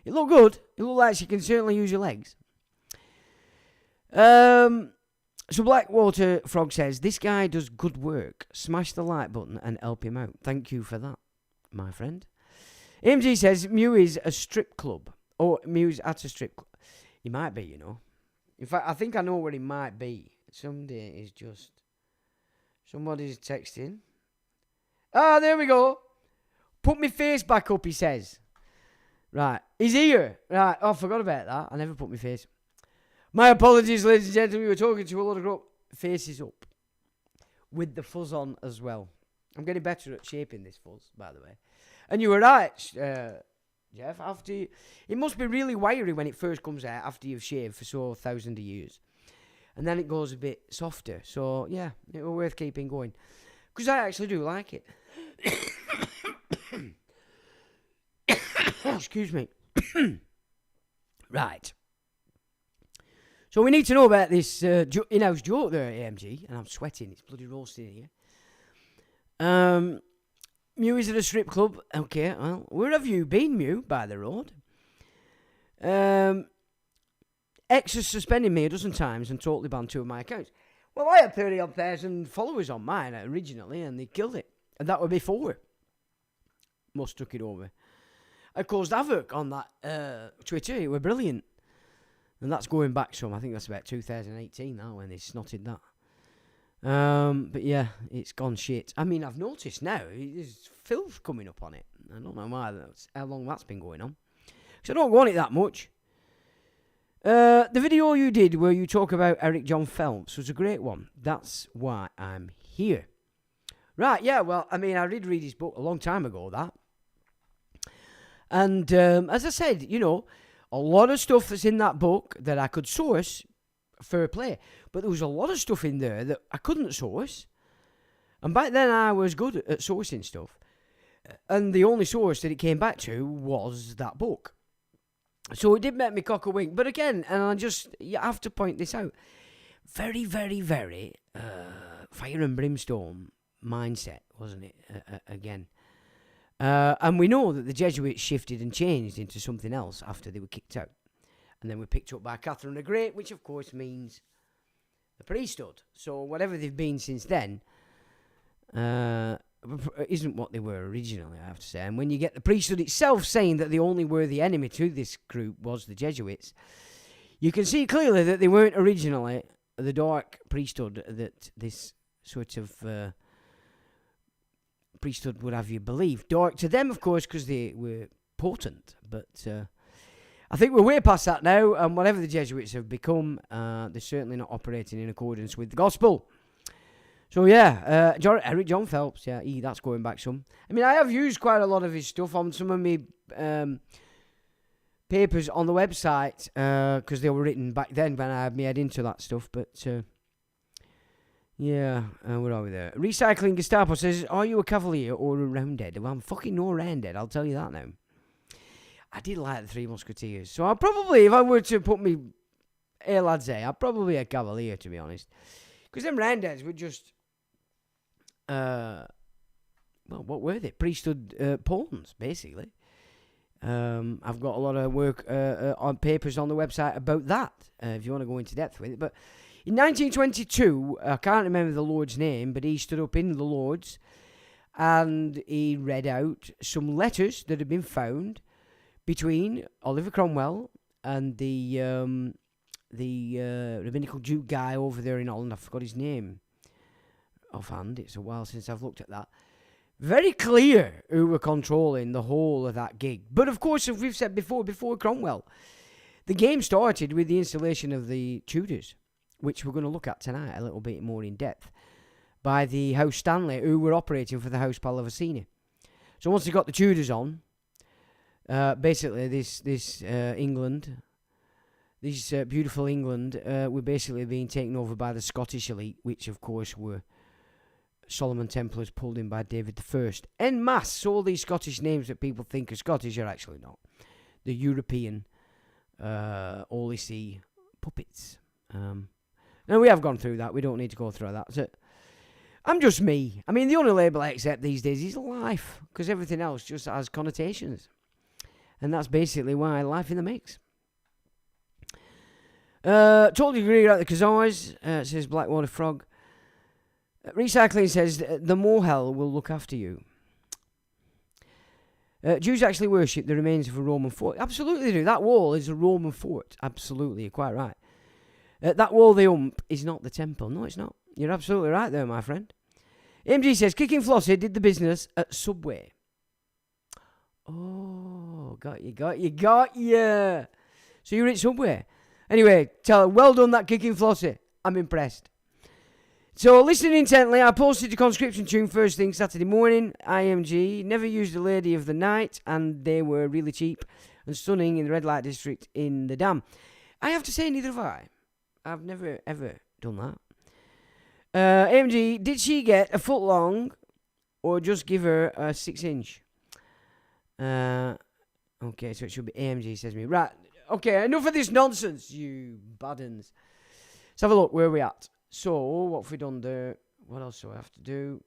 it looked good. It looked like she can certainly use her legs. So Blackwater Frog says, this guy does good work. Smash the like button and help him out. Thank you for that, my friend. AMG says, Mew is a strip club. Or Mew's at a strip club. He might be, you know. In fact, I think I know where he might be. Someday is just... Somebody's texting. Ah, there we go. Put my face back up, he says. Right. He's here. Right. Oh, I forgot about that. I never put my face. My apologies, ladies and gentlemen. We were talking to a lot of faces up with the fuzz on as well. I'm getting better at shaping this fuzz, by the way. And you were right, Jeff. It must be really wiry when it first comes out after you've shaved for so 1,000 years. And then it goes a bit softer. So, yeah, it was worth keeping going. Because I actually do like it. Excuse me. Right. So we need to know about this in-house joke there, AMG. And I'm sweating. It's bloody roasting here. Mew is at a strip club. Okay, well, where have you been, Mew, by the road? X has suspended me a dozen times and totally banned 2 of my accounts. Well, I had 30-odd thousand followers on mine originally, and they killed it. And that was before Musk took it over. I caused havoc on that Twitter. It was brilliant. And that's going back some. I think that's about 2018 now when they snotted that. But yeah, it's gone shit. I mean, I've noticed now, there's filth coming up on it. I don't know how long that's been going on. Because I don't go on it that much. The video you did where you talk about Eric John Phelps was a great one. That's why I'm here. Right, yeah, well, I mean, I did read his book a long time ago, that. And as I said, you know, a lot of stuff that's in that book that I could source, fair play. But there was a lot of stuff in there that I couldn't source. And back then I was good at sourcing stuff. And the only source that it came back to was that book. So it did make me cock a wink. But again, and you have to point this out, very, very, very fire and brimstone mindset, wasn't it? Again. And we know that the Jesuits shifted and changed into something else after they were kicked out. And then were picked up by Catherine the Great, which of course means the priesthood. So whatever they've been since then isn't what they were originally, I have to say. And when you get the priesthood itself saying that the only worthy enemy to this group was the Jesuits, you can see clearly that they weren't originally the dark priesthood that this sort of priesthood would have you believe. Dark to them, of course, because they were potent. But I think we're way past that now, and whatever the Jesuits have become, they're certainly not operating in accordance with the gospel. So yeah, Eric John Phelps, yeah, that's going back some. I mean, I have used quite a lot of his stuff on some of my papers on the website, because they were written back then when I had my head into that stuff, but yeah, where are we there? Recycling Gestapo says, are you a Cavalier or a Roundhead? Well, I'm fucking no Roundhead, I'll tell you that now. I did like the Three Musketeers, so I'll probably, if I were to put me lads there, I'd probably be a Cavalier, to be honest. Because them Roundheads were just, well, what were they? Priesthood pawns, basically. I've got a lot of work on papers on the website about that, if you want to go into depth with it. But in 1922, I can't remember the Lord's name, but he stood up in the Lord's and he read out some letters that had been found between Oliver Cromwell and the rabbinical Jew guy over there in Holland. I forgot his name offhand. It's a while since I've looked at that. Very clear who were controlling the whole of that gig. But of course, as we've said before Cromwell, the game started with the installation of the Tudors, which we're going to look at tonight a little bit more in depth, by the House Stanley, who were operating for the House Pallavicini. So once they got the Tudors on, basically this England, this beautiful England, were basically being taken over by the Scottish elite, which of course were Solomon Templars pulled in by David I. En masse, all these Scottish names that people think are Scottish are actually not. The European Holy See puppets. Now, we have gone through that. We don't need to go through that. So, I'm just me. I mean, the only label I accept these days is life, because everything else just has connotations. And that's basically why life in the mix. Totally agree about the Kazars, says Blackwater Frog. Recycling says, the Mohel will look after you. Jews actually worship the remains of a Roman fort. Absolutely they do. That wall is a Roman fort. Absolutely, you're quite right. That wall they ump is not the temple. No, it's not. You're absolutely right there, my friend. MG says, Kicking Flossie did the business at Subway. Oh, got you. So you're at Subway. Anyway, tell her, well done that Kicking Flossie. I'm impressed. So, listening intently, I posted the Conscription tune first thing Saturday morning. IMG never used the Lady of the Night, and they were really cheap and stunning in the red light district in the Dam. I have to say, neither have I. I've never, ever done that. AMG, did she get a foot long or just give her a 6-inch? Okay, so it should be AMG, says me. Right, okay, enough of this nonsense, you bad uns. Let's have a look, where are we at? So, what have we done there? What else do I have to do?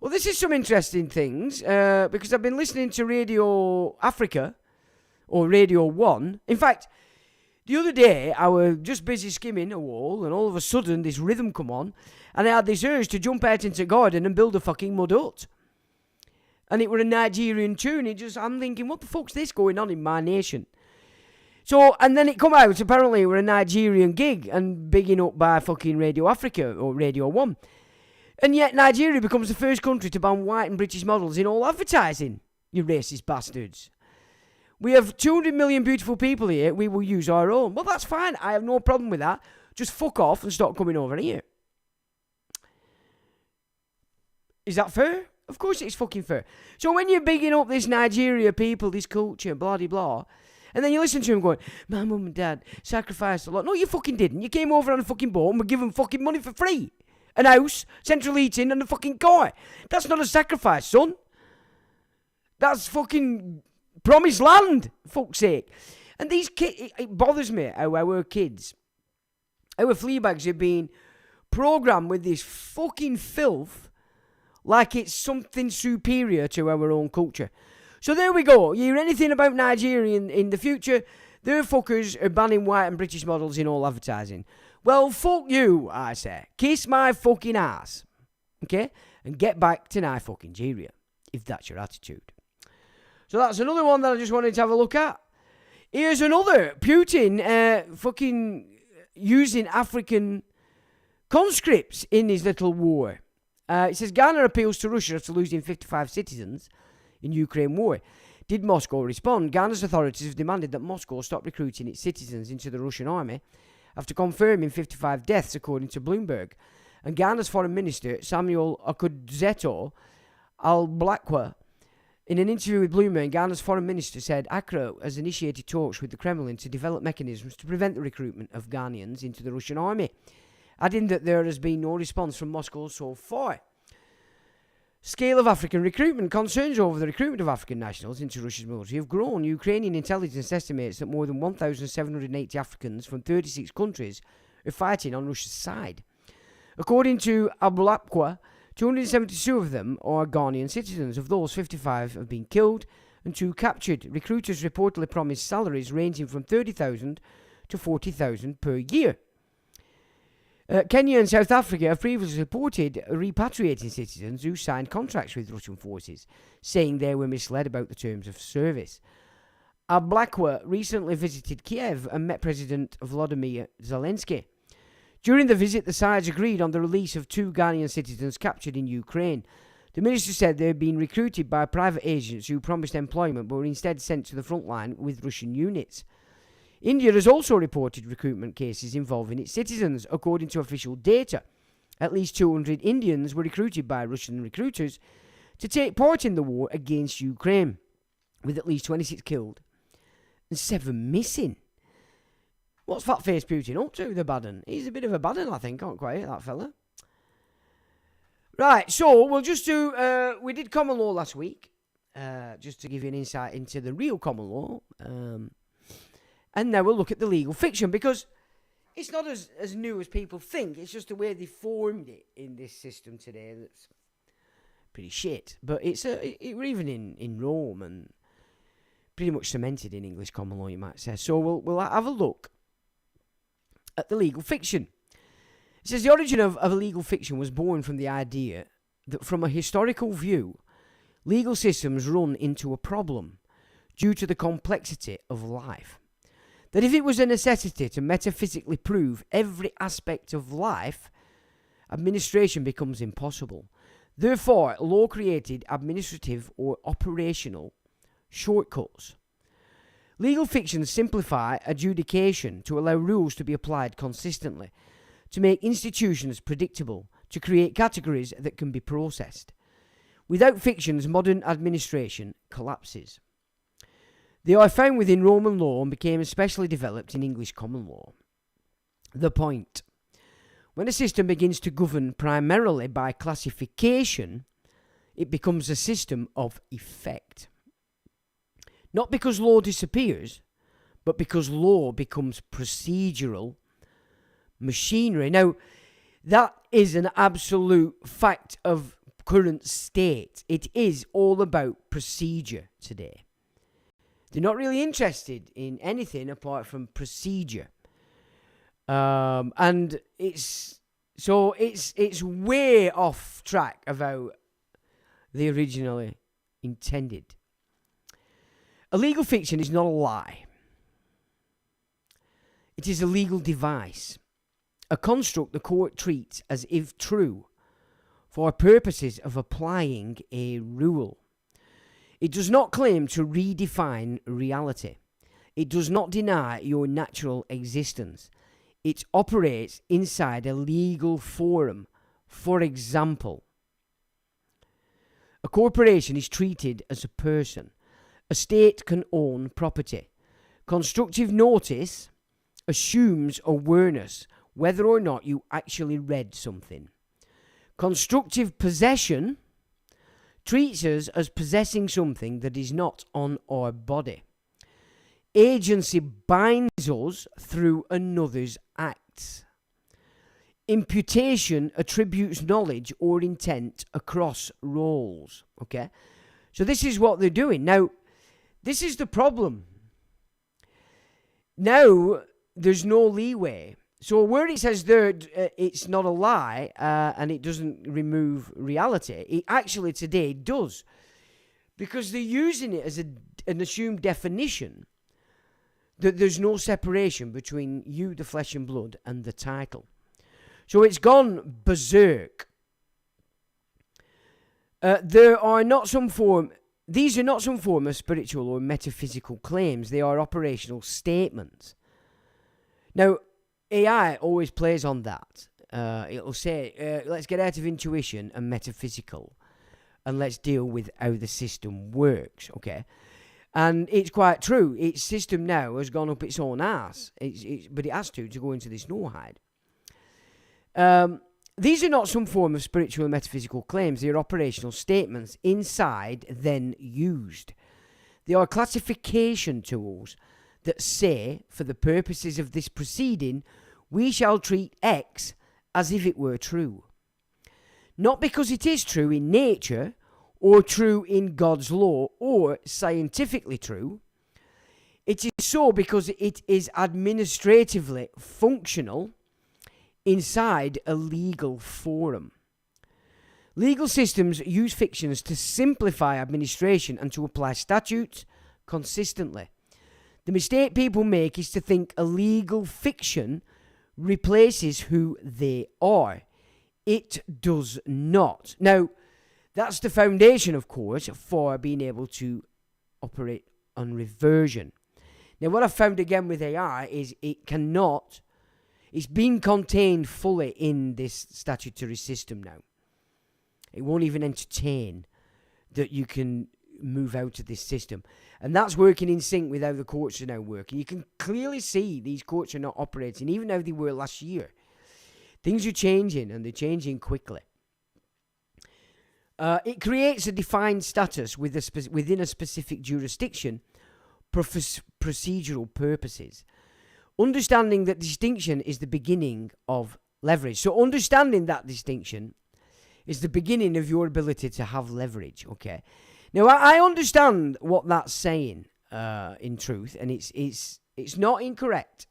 Well, this is some interesting things, because I've been listening to Radio Africa, or Radio 1. In fact, the other day, I was just busy skimming a wall, and all of a sudden, this rhythm come on, and I had this urge to jump out into the garden and build a fucking mud hut. And it were a Nigerian tune. I'm thinking, what the fuck's this going on in my nation? So, and then it come out, apparently it were a Nigerian gig, and bigging up by fucking Radio Africa, or Radio 1. And yet Nigeria becomes the first country to ban white and British models in all advertising, you racist bastards. We have 200 million beautiful people here, we will use our own. Well, that's fine, I have no problem with that. Just fuck off and stop coming over here. Is that fair? Of course it's fucking fair. So when you're bigging up this Nigeria people, this culture, blah, blah, blah, and then you listen to him going, my mum and dad sacrificed a lot. No, you fucking didn't. You came over on a fucking boat and were given fucking money for free. An house, central heating, and a fucking car. That's not a sacrifice, son. That's fucking promised land, fuck's sake. And these kids, it bothers me how our kids, our fleabags have been programmed with this fucking filth like it's something superior to our own culture. So there we go. You hear anything about Nigeria in the future, their fuckers are banning white and British models in all advertising. Well, fuck you, I say. Kiss my fucking ass. Okay? And get back to Nigeria, if that's your attitude. So that's another one that I just wanted to have a look at. Here's another. Putin fucking using African conscripts in his little war. It says Ghana appeals to Russia after losing 55 citizens in Ukraine war. Did Moscow respond? Ghana's authorities have demanded that Moscow stop recruiting its citizens into the Russian army after confirming 55 deaths, according to Bloomberg. And Ghana's foreign minister, Samuel Okudzeto Al-Blakwa, in an interview with Bloomberg, Ghana's foreign minister said Accra has initiated talks with the Kremlin to develop mechanisms to prevent the recruitment of Ghanaians into the Russian army, adding that there has been no response from Moscow so far. Scale of African recruitment. Concerns over the recruitment of African nationals into Russia's military have grown. Ukrainian intelligence estimates that more than 1,780 Africans from 36 countries are fighting on Russia's side. According to Abulapqua, 272 of them are Ghanaian citizens. Of those, 55 have been killed and 2 captured. Recruiters reportedly promised salaries ranging from 30,000 to 40,000 per year. Kenya and South Africa have previously reported repatriating citizens who signed contracts with Russian forces, saying they were misled about the terms of service. Ablakwa recently visited Kiev and met President Volodymyr Zelensky. During the visit, the sides agreed on the release of 2 Ghanaian citizens captured in Ukraine. The minister said they had been recruited by private agents who promised employment but were instead sent to the front line with Russian units. India has also reported recruitment cases involving its citizens. According to official data, at least 200 Indians were recruited by Russian recruiters to take part in the war against Ukraine, with at least 26 killed and 7 missing. What's fat-faced Putin up to, the bad un? He's a bit of a bad un, I think, aren't quite, that fella. Right, so we'll just do... we did common law last week, just to give you an insight into the real common law. And now we'll look at the legal fiction, because it's not as new as people think. It's just the way they formed it in this system today that's pretty shit. But we're even in Rome and pretty much cemented in English common law, you might say. So we'll have a look at the legal fiction. It says the origin of legal fiction was born from the idea that from a historical view, legal systems run into a problem due to the complexity of life. That if it was a necessity to metaphysically prove every aspect of life, administration becomes impossible. Therefore, law created administrative or operational shortcuts. Legal fictions simplify adjudication to allow rules to be applied consistently. to make institutions predictable, to create categories that can be processed. Without fictions, modern administration collapses. They are found within Roman law and became especially developed in English common law. The point: when a system begins to govern primarily by classification, it becomes a system of effect. Not because law disappears, but because law becomes procedural machinery. Now, that is an absolute fact of current state. It is all about procedure today. They're not really interested in anything apart from procedure. And it's way off track of how they originally intended. A legal fiction is not a lie. It is a legal device, a construct the court treats as if true for purposes of applying a rule. It does not claim to redefine reality. It does not deny your natural existence. It operates inside a legal forum. For example, a corporation is treated as a person. A state can own property. Constructive notice assumes awareness whether or not you actually read something. Constructive possession treats us as possessing something that is not on our body. Agency binds us through another's acts. Imputation attributes knowledge or intent across roles. Okay? So this is what they're doing. Now, this is the problem. Now, there's no leeway. So where it says there, it's not a lie and it doesn't remove reality, it actually today does. Because they're using it as an assumed definition that there's no separation between you, the flesh and blood, and the title. So it's gone berserk. These are not some form of spiritual or metaphysical claims. They are operational statements. Now, AI always plays on that. It'll say, let's get out of intuition and metaphysical, and let's deal with how the system works, okay? And it's quite true. Its system now has gone up its own ass, but it has to go into this no-hide. These are not some form of spiritual or metaphysical claims. They are operational statements inside, then used. They are classification tools that say, for the purposes of this proceeding, we shall treat X as if it were true. Not because it is true in nature, or true in God's law, or scientifically true. It is so because it is administratively functional inside a legal forum. Legal systems use fictions to simplify administration and to apply statutes consistently. The mistake people make is to think a legal fiction replaces who they are. It does not. Now, that's the foundation, of course, for being able to operate on reversion. Now, what I've found again with AI is it's being contained fully in this statutory system now. It won't even entertain that you can move out of this system. And that's working in sync with how the courts are now working. You can clearly see these courts are not operating, even how they were last year. Things are changing, and they're changing quickly. It creates a defined status within a specific jurisdiction for procedural purposes. Understanding that distinction is the beginning of leverage. So understanding that distinction is the beginning of your ability to have leverage, okay? Now, I understand what that's saying, in truth, and it's not incorrect.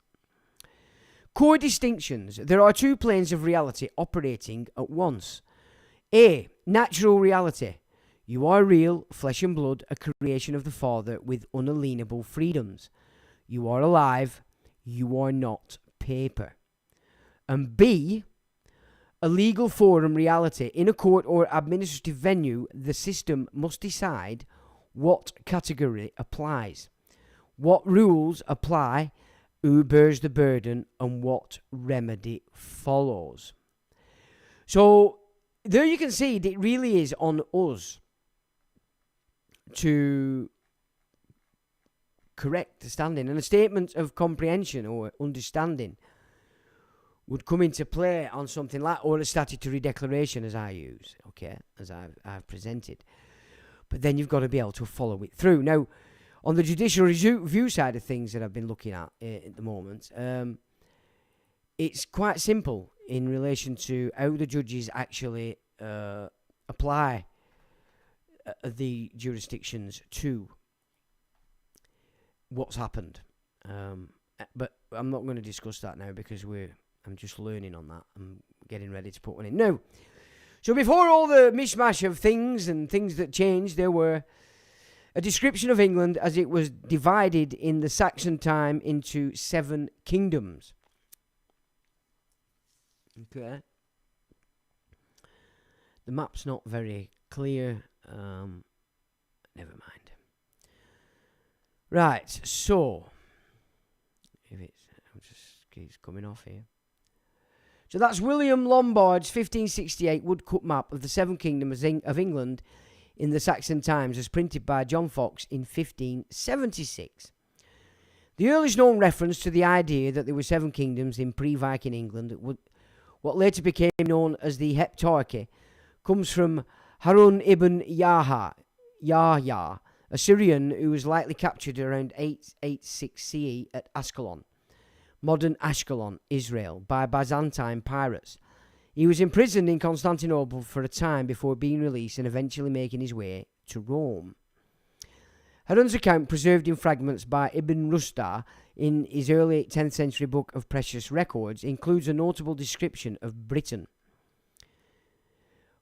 Core distinctions. There are two planes of reality operating at once. A, natural reality. You are real, flesh and blood, a creation of the Father with unalienable freedoms. You are alive. You are not paper. And B, a legal forum reality. In a court or administrative venue, the system must decide what category applies, what rules apply, who bears the burden, and what remedy follows. So there you can see it really is on us to correct the standing, and a statement of comprehension or understanding would come into play on something like, or a statutory declaration, as I use, okay, as I've presented. But then you've got to be able to follow it through. Now, on the judicial review side of things that I've been looking at the moment, it's quite simple in relation to how the judges actually apply the jurisdictions to what's happened. But I'm not going to discuss that now because I'm just learning on that. I'm getting ready to put one in. Now, so before all the mishmash of things and things that changed, there were a description of England as it was divided in the Saxon time into 7 kingdoms. Okay. The map's not very clear. Never mind. Right, so if it's coming off here. So that's William Lombard's 1568 woodcut map of the 7 kingdoms of England in the Saxon times, as printed by John Fox in 1576. The earliest known reference to the idea that there were 7 kingdoms in pre-Viking England, what later became known as the Heptarchy, comes from Harun ibn Yahya, a Syrian who was likely captured around 886 CE at Ascalon, modern Ashkelon, Israel, by Byzantine pirates. He was imprisoned in Constantinople for a time before being released and eventually making his way to Rome. Harun's account, preserved in fragments by Ibn Rushd in his early 10th century book of Precious Records, includes a notable description of Britain.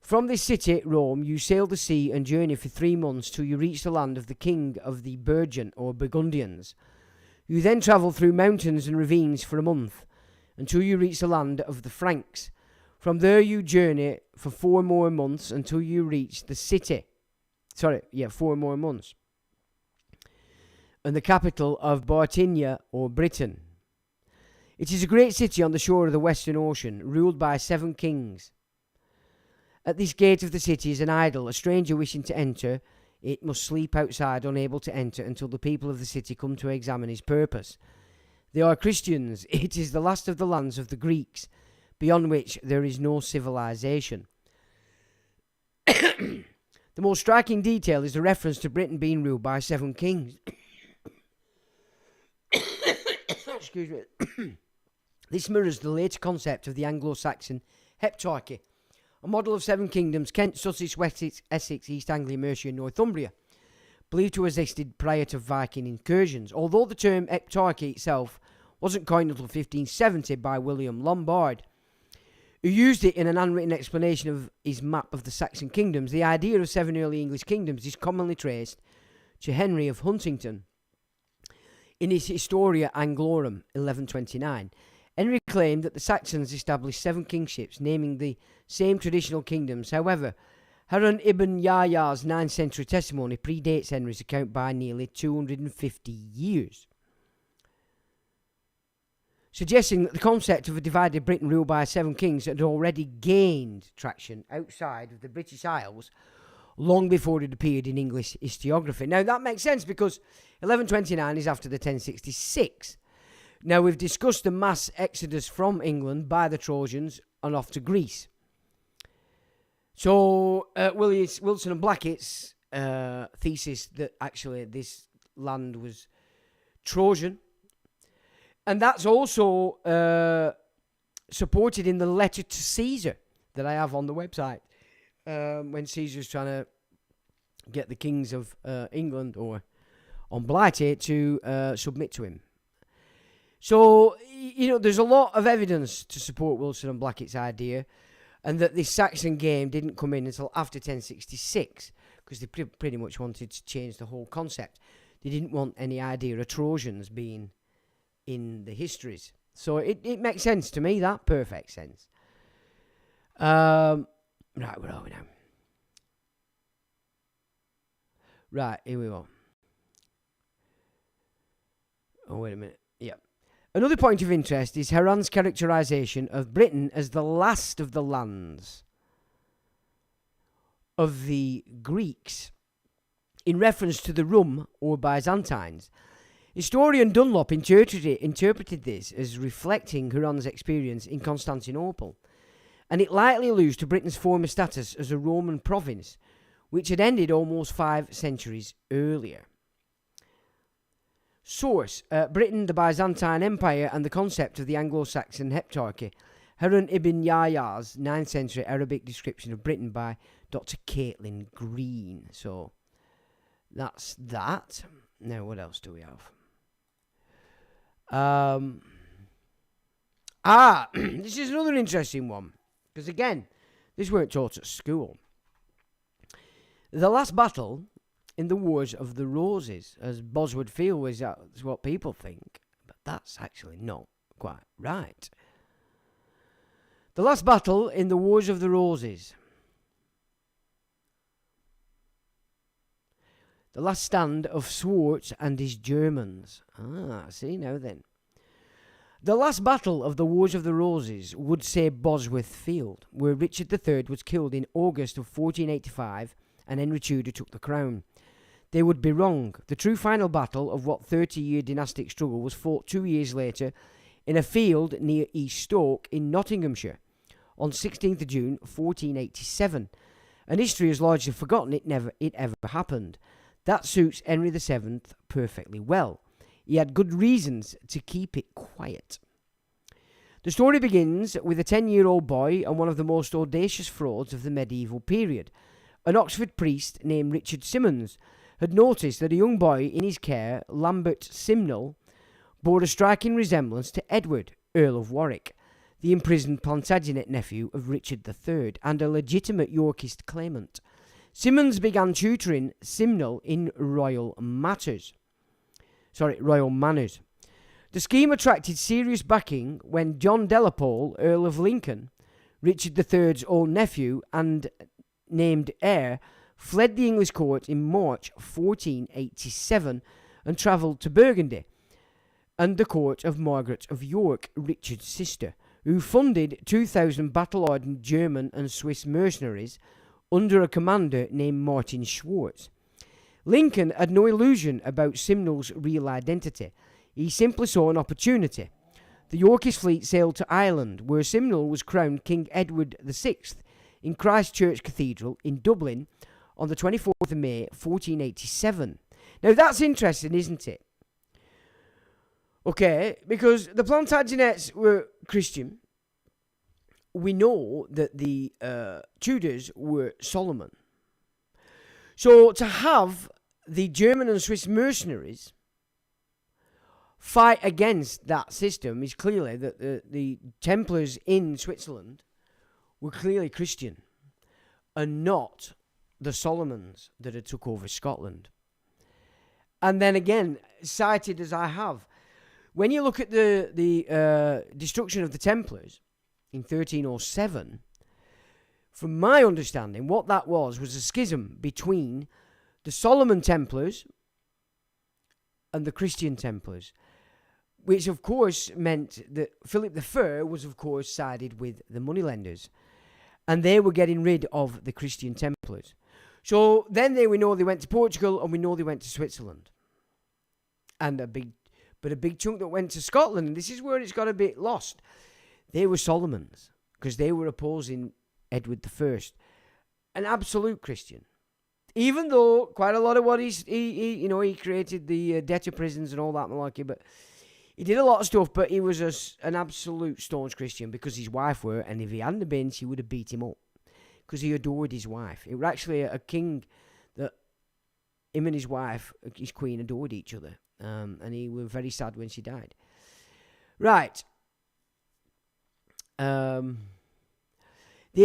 From this city, Rome, you sail the sea and journey for 3 months till you reach the land of the king of the Burgundian or Burgundians. You then travel through mountains and ravines for a month until you reach the land of the Franks. From there you journey for 4 more months until you reach the city. 4 more months. And the capital of Bartinia or Britain. It is a great city on the shore of the Western Ocean, ruled by 7 kings. At this gate of the city is an idol. A stranger wishing to enter it must sleep outside, unable to enter until the people of the city come to examine his purpose. They are Christians. It is the last of the lands of the Greeks, beyond which there is no civilization. The most striking detail is the reference to Britain being ruled by 7 kings. Excuse me. This mirrors the later concept of the Anglo-Saxon Heptarchy, a model of 7 kingdoms: Kent, Sussex, Wessex, Essex, East Anglia, Mercia and Northumbria, believed to have existed prior to Viking incursions, although the term Heptarchy itself wasn't coined until 1570 by William Lombard, who used it in an unwritten explanation of his map of the Saxon kingdoms. The idea of 7 early English kingdoms is commonly traced to Henry of Huntingdon in his Historia Anglorum, 1129. Henry claimed that the Saxons established 7 kingships, naming the same traditional kingdoms. However, Harun ibn Yahya's 9th century testimony predates Henry's account by nearly 250 years, suggesting that the concept of a divided Britain ruled by 7 kings had already gained traction outside of the British Isles long before it appeared in English historiography. Now, that makes sense because 1129 is after the 1066. Now, we've discussed the mass exodus from England by the Trojans and off to Greece. So, Wilson and Blackett's thesis that actually this land was Trojan. And that's also supported in the letter to Caesar that I have on the website. When Caesar's trying to get the kings of England or on Blighty to submit to him. So, there's a lot of evidence to support Wilson and Blackett's idea, and that this Saxon game didn't come in until after 1066, because they pretty much wanted to change the whole concept. They didn't want any idea of Trojans being in the histories. So it makes sense to me, that perfect sense. Right, where are we now? Right, here we go. Oh, wait a minute. Yeah. Another point of interest is Heron's characterization of Britain as the last of the lands of the Greeks, in reference to the Rum or Byzantines. Historian Dunlop interpreted this as reflecting Heron's experience in Constantinople, and it likely alludes to Britain's former status as a Roman province, which had ended almost 5 centuries earlier. Source: Britain, the Byzantine Empire, and the concept of the Anglo-Saxon heptarchy. Harun ibn Yahya's 9th century Arabic description of Britain by Dr. Caitlin Green. So, that's that. Now, what else do we have? This is another interesting one. Because again, this weren't taught at school. The last battle in the Wars of the Roses, as Bosworth Field was, that's what people think, but that's actually not quite right. The last battle in the Wars of the Roses. The last stand of Swartz and his Germans. See now then. The last battle of the Wars of the Roses would say Bosworth Field, where Richard III was killed in August of 1485 and Henry Tudor took the crown. They would be wrong. The true final battle of what 30-year dynastic struggle was fought 2 years later in a field near East Stoke in Nottinghamshire on 16th of June 1487. And history has largely forgotten it ever happened. That suits Henry VII perfectly well. He had good reasons to keep it quiet. The story begins with a 10-year-old boy and one of the most audacious frauds of the medieval period. An Oxford priest named Richard Simmons had noticed that a young boy in his care, Lambert Simnel, bore a striking resemblance to Edward, Earl of Warwick, the imprisoned Plantagenet nephew of Richard III and a legitimate Yorkist claimant. Simmons began tutoring Simnel in royal manners. The scheme attracted serious backing when John Delapole, Earl of Lincoln, Richard III's own nephew and named heir, fled the English court in March 1487 and travelled to Burgundy and the court of Margaret of York, Richard's sister, who funded 2,000 battle-hardened German and Swiss mercenaries under a commander named Martin Schwartz. Lincoln had no illusion about Simnel's real identity. He simply saw an opportunity. The Yorkist fleet sailed to Ireland, where Simnel was crowned King Edward VI in Christ Church Cathedral in Dublin on the 24th of May 1487. Now that's interesting, isn't it? Okay, because the Plantagenets were Christian. We know that the Tudors were Solomon. So to have the German and Swiss mercenaries fight against that system is clearly that the Templars in Switzerland were clearly Christian and not the Solomons that had took over Scotland. And then again, cited as I have, when you look at the destruction of the Templars in 1307, from my understanding, what that was a schism between the Solomon Templars and the Christian Templars, which of course meant that Philip the Fair was of course sided with the moneylenders, and they were getting rid of the Christian Templars. So then we know they went to Portugal, and we know they went to Switzerland, and a big chunk that went to Scotland. And this is where it's got a bit lost. They were Solomons because they were opposing Edward I, an absolute Christian. Even though quite a lot of what he created the debtor prisons and all that malarkey, but he did a lot of stuff. But he was an absolute staunch Christian because his wife were, and if he hadn't been, she would have beat him up because he adored his wife. It was actually a king that him and his wife, his queen, adored each other, and he was very sad when she died. Right. They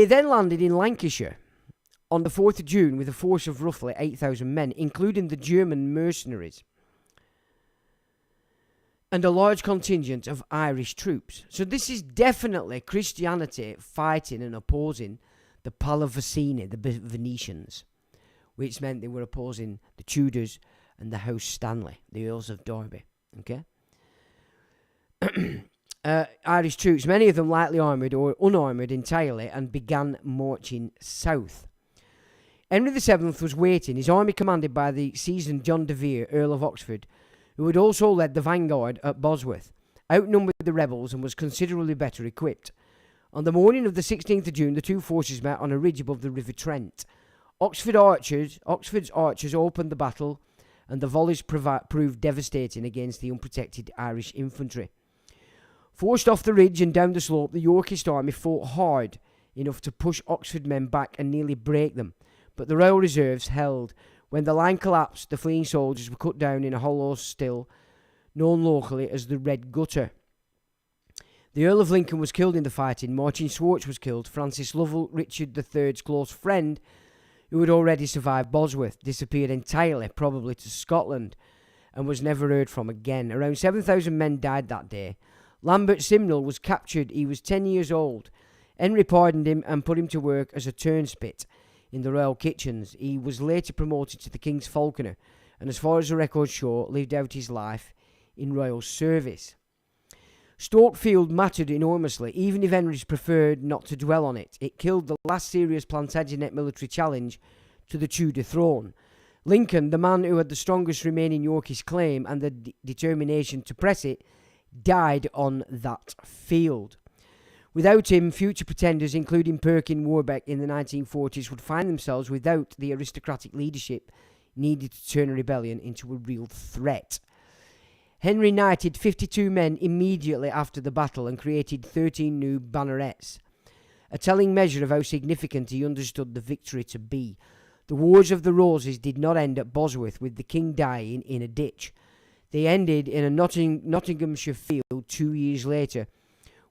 then landed in Lancashire on the 4th of June with a force of roughly 8,000 men, including the German mercenaries, and a large contingent of Irish troops. So this is definitely Christianity fighting and opposing the Pallavicini, the Venetians, which meant they were opposing the Tudors and the House Stanley, the Earls of Derby. Okay? Irish troops, many of them lightly armoured or unarmoured entirely, and began marching south. Henry VII was waiting, his army commanded by the seasoned John de Vere, Earl of Oxford, who had also led the vanguard at Bosworth, outnumbered the rebels and was considerably better equipped. On the morning of the 16th of June, the two forces met on a ridge above the River Trent. Oxford's archers opened the battle, and the volleys proved devastating against the unprotected Irish infantry. Forced off the ridge and down the slope, the Yorkist army fought hard enough to push Oxford men back and nearly break them, but the Royal Reserves held. When the line collapsed, the fleeing soldiers were cut down in a hollow still, known locally as the Red Gutter. The Earl of Lincoln was killed in the fighting, Martin Swartz was killed, Francis Lovell, Richard III's close friend, who had already survived Bosworth, disappeared entirely, probably to Scotland, and was never heard from again. Around 7,000 men died that day. Lambert Simnel was captured. He was 10 years old. Henry pardoned him and put him to work as a turnspit in the royal kitchens. He was later promoted to the King's Falconer, and as far as the records show, lived out his life in royal service. Storkfield mattered enormously, even if Henry's preferred not to dwell on it. It killed the last serious Plantagenet military challenge to the Tudor throne. Lincoln, the man who had the strongest remaining Yorkist claim and the determination to press it, died on that field. Without him, future pretenders, including Perkin Warbeck in the 1940s, would find themselves without the aristocratic leadership needed to turn a rebellion into a real threat. Henry knighted 52 men immediately after the battle and created 13 new bannerets, a telling measure of how significant he understood the victory to be. The Wars of the Roses did not end at Bosworth with the king dying in a ditch. They ended in a Nottinghamshire field 2 years later,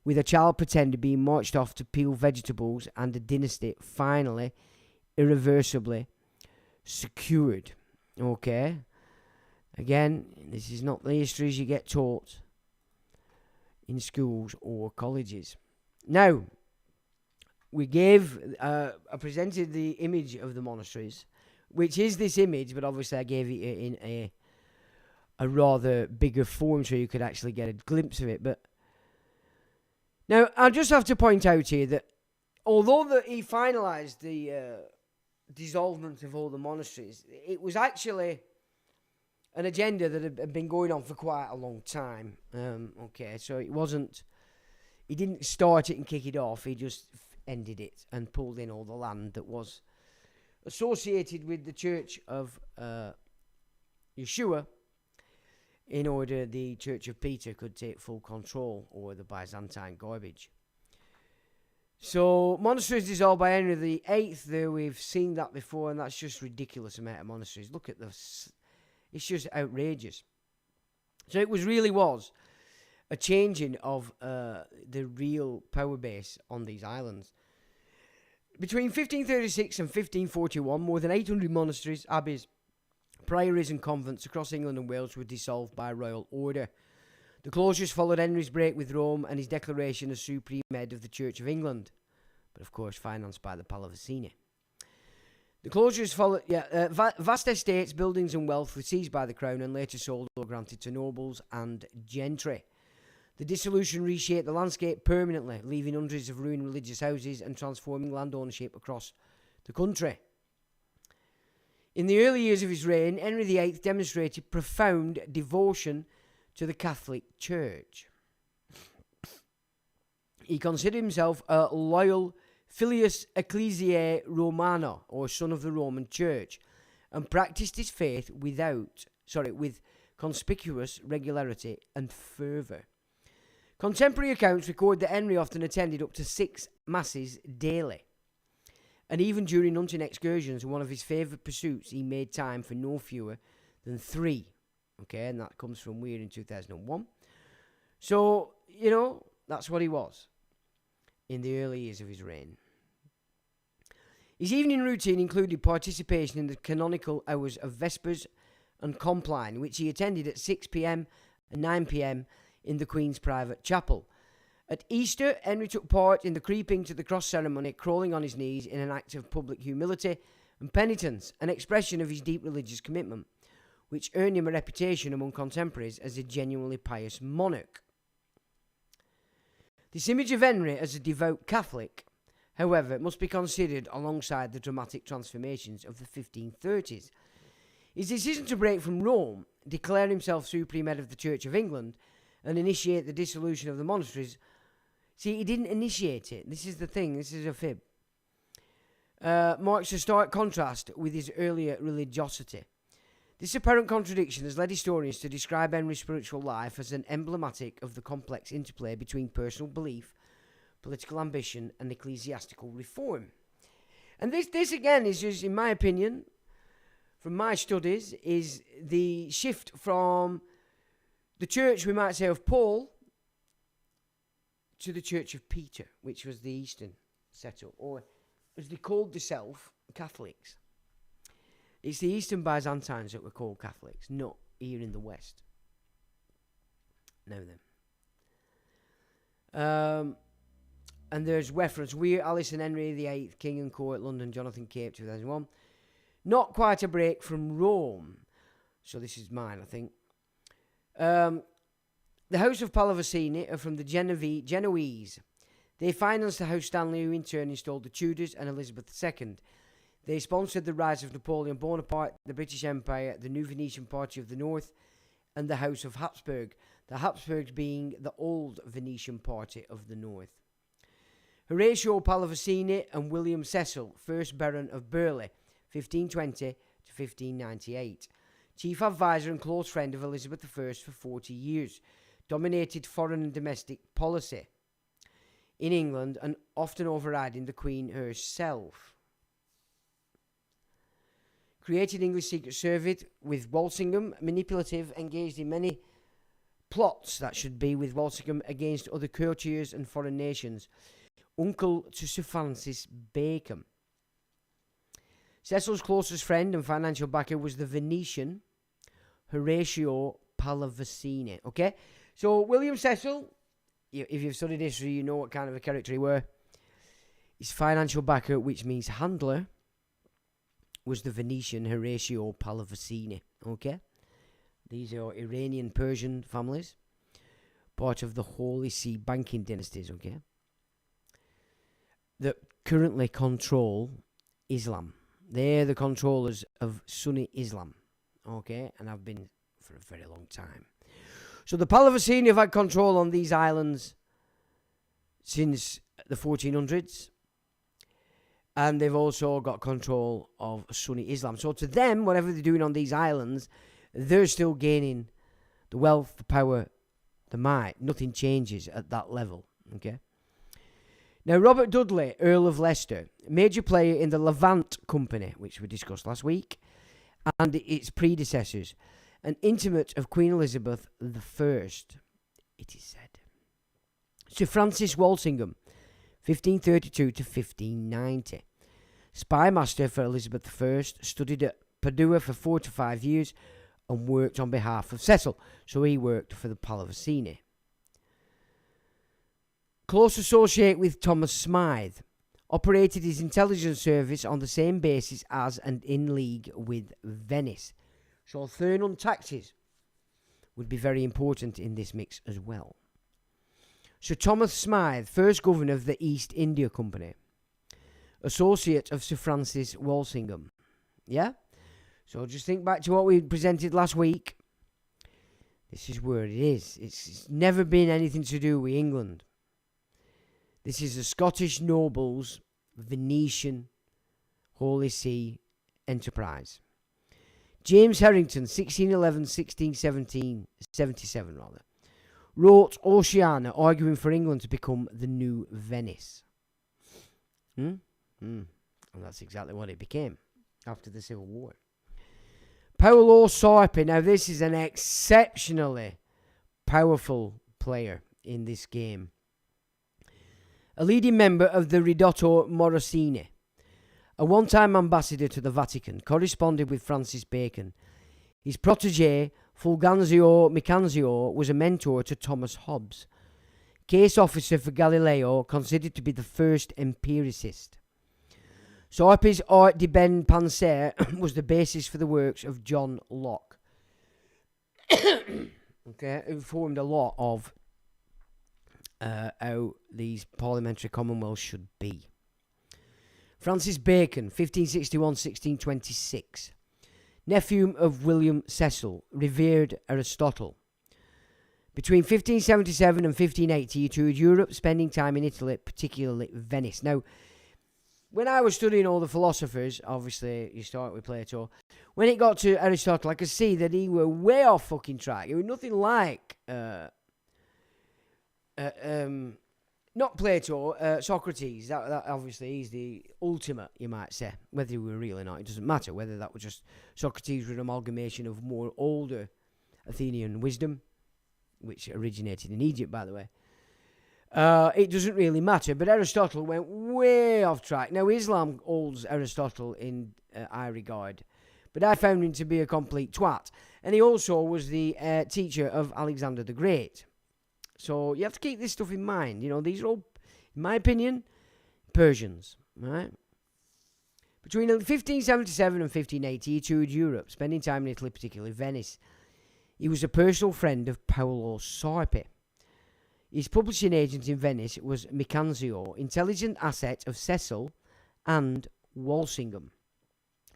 with a child pretender being marched off to peel vegetables and a dynasty finally, irreversibly secured. Okay? Again, this is not the histories you get taught in schools or colleges. Now, I presented the image of the monasteries, which is this image, but obviously I gave it in a rather bigger form so you could actually get a glimpse of it. But now, I just have to point out here that although he finalised the dissolvement of all the monasteries, it was actually an agenda that had been going on for quite a long time. So he didn't start it and kick it off, he just ended it and pulled in all the land that was associated with the Church of Yeshua, in order the Church of Peter could take full control over the Byzantine garbage. So, monasteries dissolved by Henry VIII, though we've seen that before, and that's just ridiculous amount of monasteries. Look at this. It's just outrageous. So it really was a changing of the real power base on these islands. Between 1536 and 1541, more than 800 monasteries, abbeys, priories and convents across England and Wales were dissolved by royal order. The closures followed Henry's break with Rome and his declaration as supreme head of the Church of England, but of course financed by the Pallavicini. The closures followed, vast estates, buildings and wealth were seized by the crown and later sold or granted to nobles and gentry. The dissolution reshaped the landscape permanently, leaving hundreds of ruined religious houses and transforming land ownership across the country. In the early years of his reign, Henry VIII demonstrated profound devotion to the Catholic Church. He considered himself a loyal filius ecclesiae romana, or son of the Roman Church, and practiced his faith with conspicuous regularity and fervour. Contemporary accounts record that Henry often attended up to 6 masses daily, and even during hunting excursions, one of his favourite pursuits, he made time for no fewer than 3. Okay, and that comes from Weir in 2001. So, that's what he was in the early years of his reign. His evening routine included participation in the canonical hours of Vespers and Compline, which he attended at 6 p.m. and 9 p.m. in the Queen's private chapel. At Easter, Henry took part in the creeping to the cross ceremony, crawling on his knees in an act of public humility and penitence, an expression of his deep religious commitment, which earned him a reputation among contemporaries as a genuinely pious monarch. This image of Henry as a devout Catholic, however, must be considered alongside the dramatic transformations of the 1530s. His decision to break from Rome, declare himself supreme head of the Church of England, and initiate the dissolution of the monasteries. See, he didn't initiate it. This is the thing. This is a fib. Marks a stark contrast with his earlier religiosity. This apparent contradiction has led historians to describe Henry's spiritual life as an emblematic of the complex interplay between personal belief, political ambition, and ecclesiastical reform. And this again is just, in my opinion, from my studies, is the shift from the church, we might say, of Paul to the church of Peter, which was the Eastern setup, or as they called themselves, Catholics. It's the Eastern Byzantines that were called Catholics, not here in the West. Now then. And there's reference, we, Alice and Henry VIII, King and Court, London, Jonathan Cape, 2001. Not quite a break from Rome. So this is mine, I think. The House of Pallavicini are from the Genoese. They financed the House Stanley, who in turn installed the Tudors and Elizabeth II. They sponsored the rise of Napoleon Bonaparte, the British Empire, the new Venetian Party of the North, and the House of Habsburg, the Habsburgs being the old Venetian Party of the North. Horatio Pallavicini and William Cecil, 1st Baron of Burleigh, 1520 to 1598. Chief advisor and close friend of Elizabeth I for 40 years. Dominated foreign and domestic policy in England and often overriding the Queen herself. Created English Secret Service with Walsingham, manipulative, engaged in many plots that should be with Walsingham against other courtiers and foreign nations. Uncle to Sir Francis Bacon. Cecil's closest friend and financial backer was the Venetian Horatio Pallavicini. Okay, so William Cecil, if you've studied history, you know what kind of a character he were. His financial backer, which means handler, was the Venetian Horatio Pallavicini. Okay, these are Iranian Persian families, part of the Holy See banking dynasties. Okay, that currently control Islam. They're the controllers of Sunni Islam, okay, and have been for a very long time. So the Pallavicini have had control on these islands since the 1400s, and they've also got control of Sunni Islam. So to them, whatever they're doing on these islands, they're still gaining the wealth, the power, the might. Nothing changes at that level, okay? Now, Robert Dudley, Earl of Leicester, major player in the Levant Company, which we discussed last week, and its predecessors, an intimate of Queen Elizabeth I, it is said. Sir Francis Walsingham, 1532 to 1590. Spy master for Elizabeth I, studied at Padua for 4 to 5 years, and worked on behalf of Cecil, so he worked for the Pallavicini. Close associate with Thomas Smythe, operated his intelligence service on the same basis as and in league with Venice. So Thurnham taxes would be very important in this mix as well. Sir Thomas Smythe, first governor of the East India Company, associate of Sir Francis Walsingham. Yeah? So just think back to what we presented last week. This is where it is. It's never been anything to do with England. This is a Scottish nobles, Venetian, Holy See enterprise. James Harrington, 1611-1677 rather, wrote Oceana, arguing for England to become the new Venice. And that's exactly what it became after the Civil War. Paolo Sarpi, now this is an exceptionally powerful player in this game. A leading member of the Ridotto Morosini, a one-time ambassador to the Vatican, corresponded with Francis Bacon. His protege, Fulgencio Micanzio, was a mentor to Thomas Hobbes, case officer for Galileo, considered to be the first empiricist. Sarpi's Art de Ben Penser was the basis for the works of John Locke, who formed a lot of how these parliamentary commonwealths should be. Francis Bacon, 1561-1626. Nephew of William Cecil, revered Aristotle. Between 1577 and 1580, he toured Europe, spending time in Italy, particularly Venice. Now, when I was studying all the philosophers, obviously you start with Plato, when it got to Aristotle, I could see that he were way off fucking track. He was nothing like, not Plato, Socrates. That obviously is the ultimate, you might say. Whether he were real or not, it doesn't matter. Whether that was just Socrates with an amalgamation of more older Athenian wisdom, which originated in Egypt, by the way. It doesn't really matter, but Aristotle went way off track. Now, Islam holds Aristotle in high regard, but I found him to be a complete twat. And he also was the teacher of Alexander the Great. So you have to keep this stuff in mind. You know, these are all, in my opinion, Persians, right? Between 1577 and 1580, he toured Europe, spending time in Italy, particularly Venice. He was a personal friend of Paolo Sarpi. His publishing agent in Venice was Micanzio, intelligent asset of Cecil and Walsingham,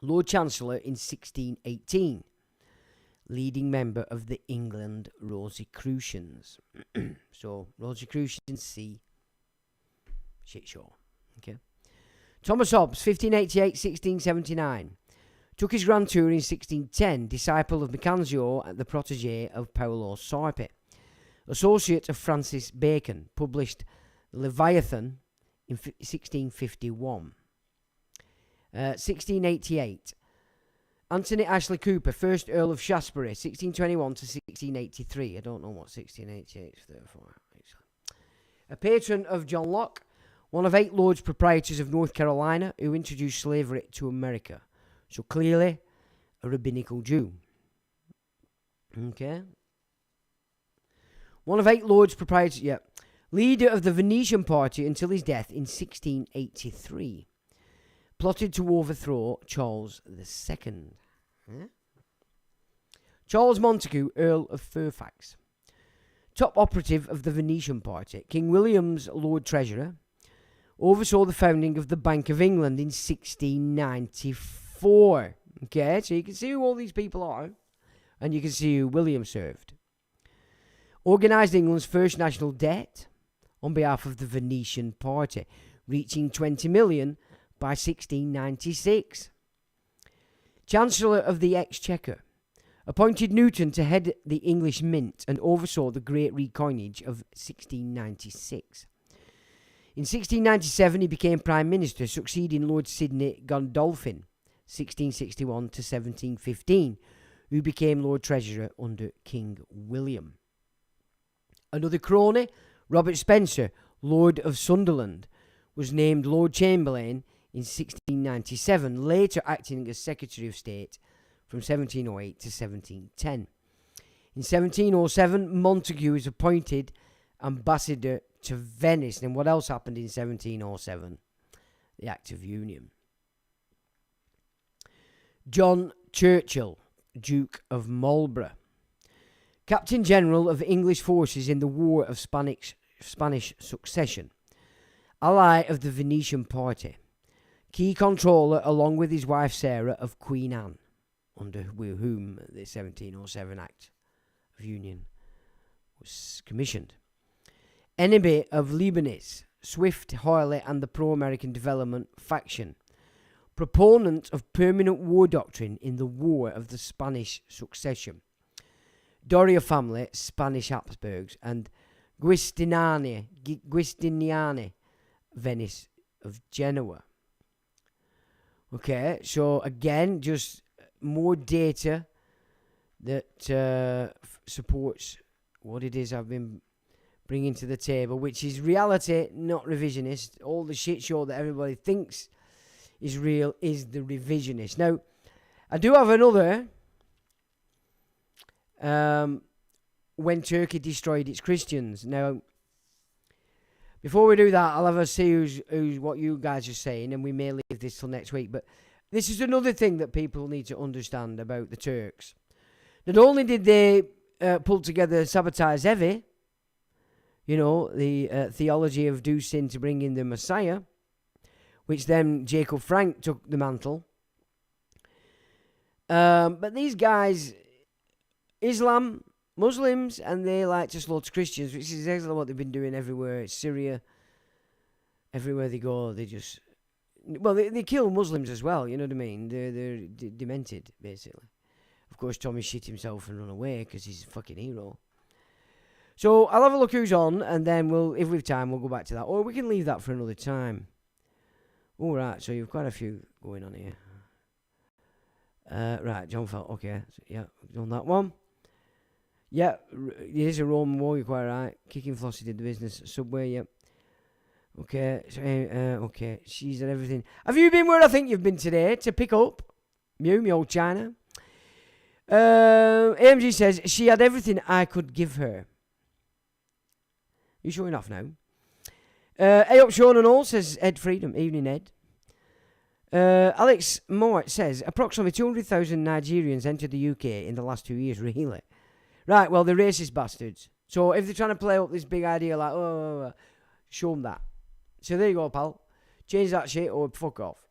Lord Chancellor in 1618, leading member of the England Rosicrucians. So, Rosicrucians, see, shit show. Okay. Thomas Hobbes, 1588-1679, took his grand tour in 1610, disciple of Micanzio and the protégé of Paolo Sarpi. Associate of Francis Bacon, published Leviathan in 1651. 1688. Anthony Ashley Cooper, 1st Earl of Shaftesbury, 1621 to 1683. I don't know what 1688 is there for. A patron of John Locke, one of 8 Lords Proprietors of North Carolina who introduced slavery to America. So clearly, a rabbinical Jew. Okay. One of 8 Lords Proprietors, leader of the Venetian party until his death in 1683. Plotted to overthrow Charles II. Charles Montague, Earl of Fairfax. Top operative of the Venetian party. King William's Lord Treasurer. Oversaw the founding of the Bank of England in 1694. Okay, so you can see who all these people are. And you can see who William served. Organised England's first national debt on behalf of the Venetian party, reaching 20 million by 1696. Chancellor of the Exchequer, appointed Newton to head the English Mint and oversaw the Great Recoinage of 1696. In 1697 he became Prime Minister, succeeding Lord Sidney Godolphin, 1661 to 1715, who became Lord Treasurer under King William. Another crony, Robert Spencer, Lord of Sunderland, was named Lord Chamberlain in 1697, later acting as Secretary of State from 1708 to 1710. In 1707, Montague was appointed ambassador to Venice. And what else happened in 1707? The Act of Union. John Churchill, Duke of Marlborough, Captain General of English forces in the War of Spanish Succession, ally of the Venetian party, key controller along with his wife Sarah of Queen Anne, under whom the 1707 Act of Union was commissioned. Enemy of Leibniz, Swift, Harley and the pro-American development faction. Proponent of permanent war doctrine in the War of the Spanish Succession. Doria family, Spanish Habsburgs, and Giustiniani, Venice of Genoa. Okay, so again, just more data that supports what it is I've been bringing to the table, which is reality, not revisionist. All the shit show that everybody thinks is real is the revisionist. Now, I do have another. When Turkey destroyed its Christians. Now, before we do that, I'll have a see who's what you guys are saying, and we may leave this till next week. But this is another thing that people need to understand about the Turks. Not only did they pull together Sabotage Evi, you know, the theology of do sin to bring in the Messiah, which then Jacob Frank took the mantle. But these guys, Islam, Muslims, and they like to slaughter Christians, which is exactly what they've been doing everywhere. Syria, everywhere they go, they just... Well, they kill Muslims as well, you know what I mean? They're demented, basically. Of course, Tommy shit himself and run away because he's a fucking hero. So I'll have a look who's on, and then if we have time, we'll go back to that. Or we can leave that for another time. All right, so you've got a few going on here. Right, John Felt, okay. So, yeah, done that one. Yeah, it is a Roman war, you're quite right. Kicking Flossie did the business. Subway, yep. Okay, so, okay. She's at everything. Have you been where I think you've been today to pick up? Me old China. AMG says, she had everything I could give her. You showing off now? Hey up, Sean and all, says Ed Freedom. Evening, Ed. Alex Mort says, approximately 200,000 Nigerians entered the UK in the last 2 years, really? Right, well, they're racist bastards. So if they're trying to play up this big idea like, show them that. So there you go, pal. Change that shit or fuck off.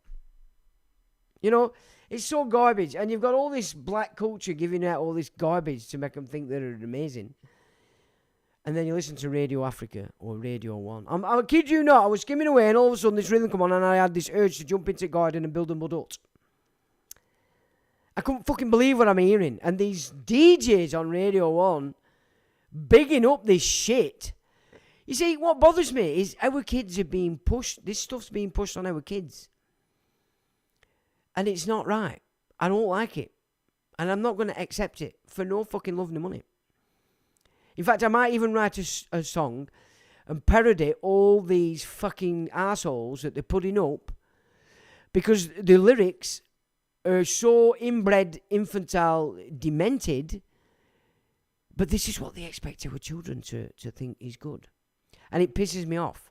You know, it's so garbage. And you've got all this black culture giving out all this garbage to make them think they're amazing. And then you listen to Radio Africa or Radio 1. I kid you not, I was skimming away and all of a sudden this rhythm come on and I had this urge to jump into the garden and build a mud hut. I couldn't fucking believe what I'm hearing. And these DJs on Radio 1 bigging up this shit. You see, what bothers me is our kids are being pushed. This stuff's being pushed on our kids. And it's not right. I don't like it. And I'm not going to accept it for no fucking love nor money. In fact, I might even write a song and parody all these fucking assholes that they're putting up because the lyrics are so inbred, infantile, demented, but this is what they expect our children to think is good. And it pisses me off.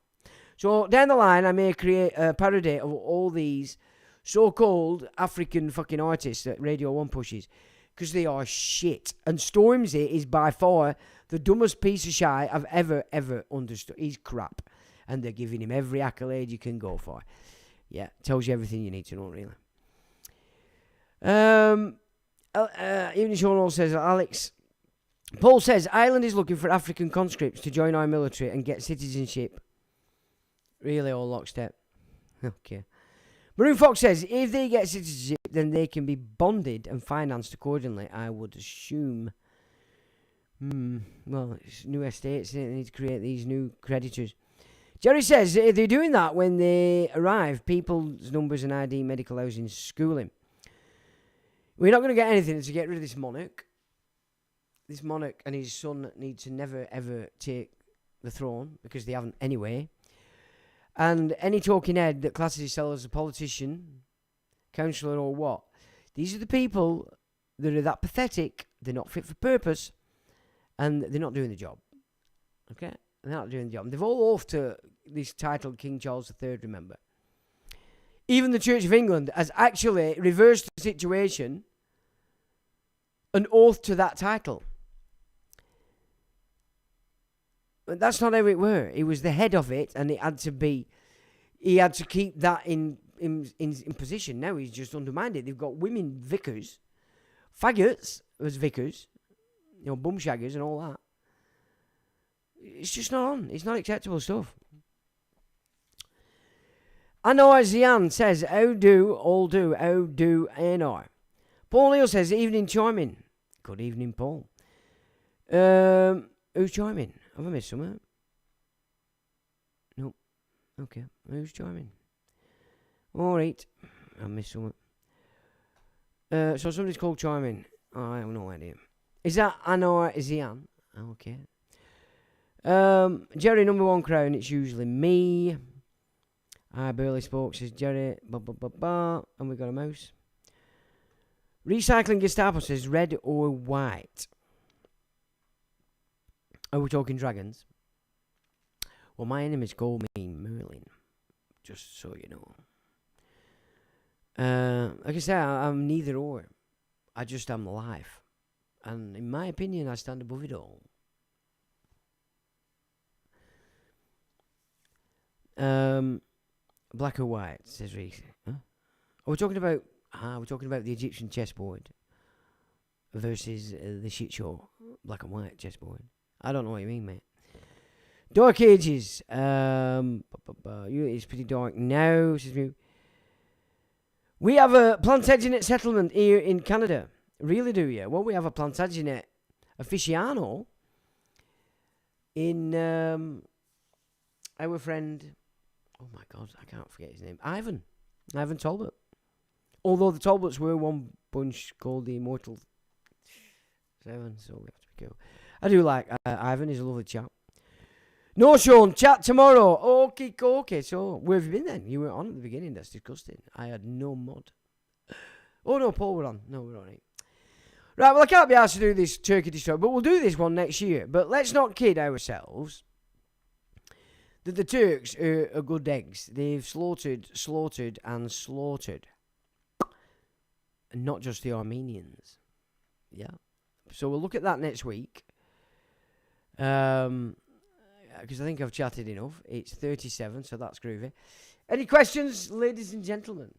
So down the line, I may create a parody of all these so-called African fucking artists that Radio 1 pushes because they are shit. And Stormzy is by far the dumbest piece of shit I've ever understood. He's crap. And they're giving him every accolade you can go for. Yeah, tells you everything you need to know, really. Even Sean says, Alex. Paul says, Ireland is looking for African conscripts to join our military and get citizenship. Really, all lockstep. Okay. Maroon Fox says, if they get citizenship, then they can be bonded and financed accordingly, I would assume. Well, it's new estates, they need to create these new creditors. Jerry says, they're doing that when they arrive, people's numbers and ID, medical housing, schooling. We're not going to get anything to get rid of this monarch. This monarch and his son need to never, ever take the throne, because they haven't anyway. And any talking head that classes himself as a politician, councillor or what, these are the people that are that pathetic, they're not fit for purpose, and they're not doing the job. Okay? They're not doing the job. And they've all oath to this title, King Charles III, remember. Even the Church of England has actually reversed the situation, an oath to that title. But that's not how it were. He was the head of it, and it had to be. He had to keep that in position. Now he's just undermined it. They've got women vicars, faggots as vicars, bum shaggers and all that. It's just not on. It's not acceptable stuff. Anor Zian says, how do Anor? Paul Neal says, evening chiming. Good evening, Paul. Who's chiming? Have I missed something? No. Okay. Who's chiming? Alright. I missed something. So somebody's called chiming. Oh, I have no idea. Is that Anor Zian? Okay. Jerry, number one crown, it's usually me. I barely spoke, says Jerry. And we got a mouse. Recycling Gestapo says red or white. Are we talking dragons? Well, my enemies call me Merlin. Just so you know. Like I say, I'm neither or. I just am life. And in my opinion, I stand above it all. Black or white, says Reese. Huh? We're talking about the Egyptian chessboard versus the shit show black and white chessboard. I don't know what you mean, mate. Dark Ages. It's pretty dark now, says me. We have a Plantagenet settlement here in Canada. Really, do you? Well, we have a Plantagenet aficionado in our friend. Oh my God, I can't forget his name. Ivan Talbot. Although the Talbots were one bunch called the Immortal Seven, so we have to be careful. I do like Ivan. He's a lovely chap. No, Sean, chat tomorrow. Okay. So, where have you been then? You were on at the beginning. That's disgusting. I had no mod. Oh, no, Paul, we're on. No, we're on it. Right, well, I can't be asked to do this Turkey Destroy, but we'll do this one next year. But let's not kid ourselves that the Turks are good eggs. They've slaughtered. And not just the Armenians. Yeah. So we'll look at that next week. Because I think I've chatted enough. It's 37, so that's groovy. Any questions, ladies and gentlemen?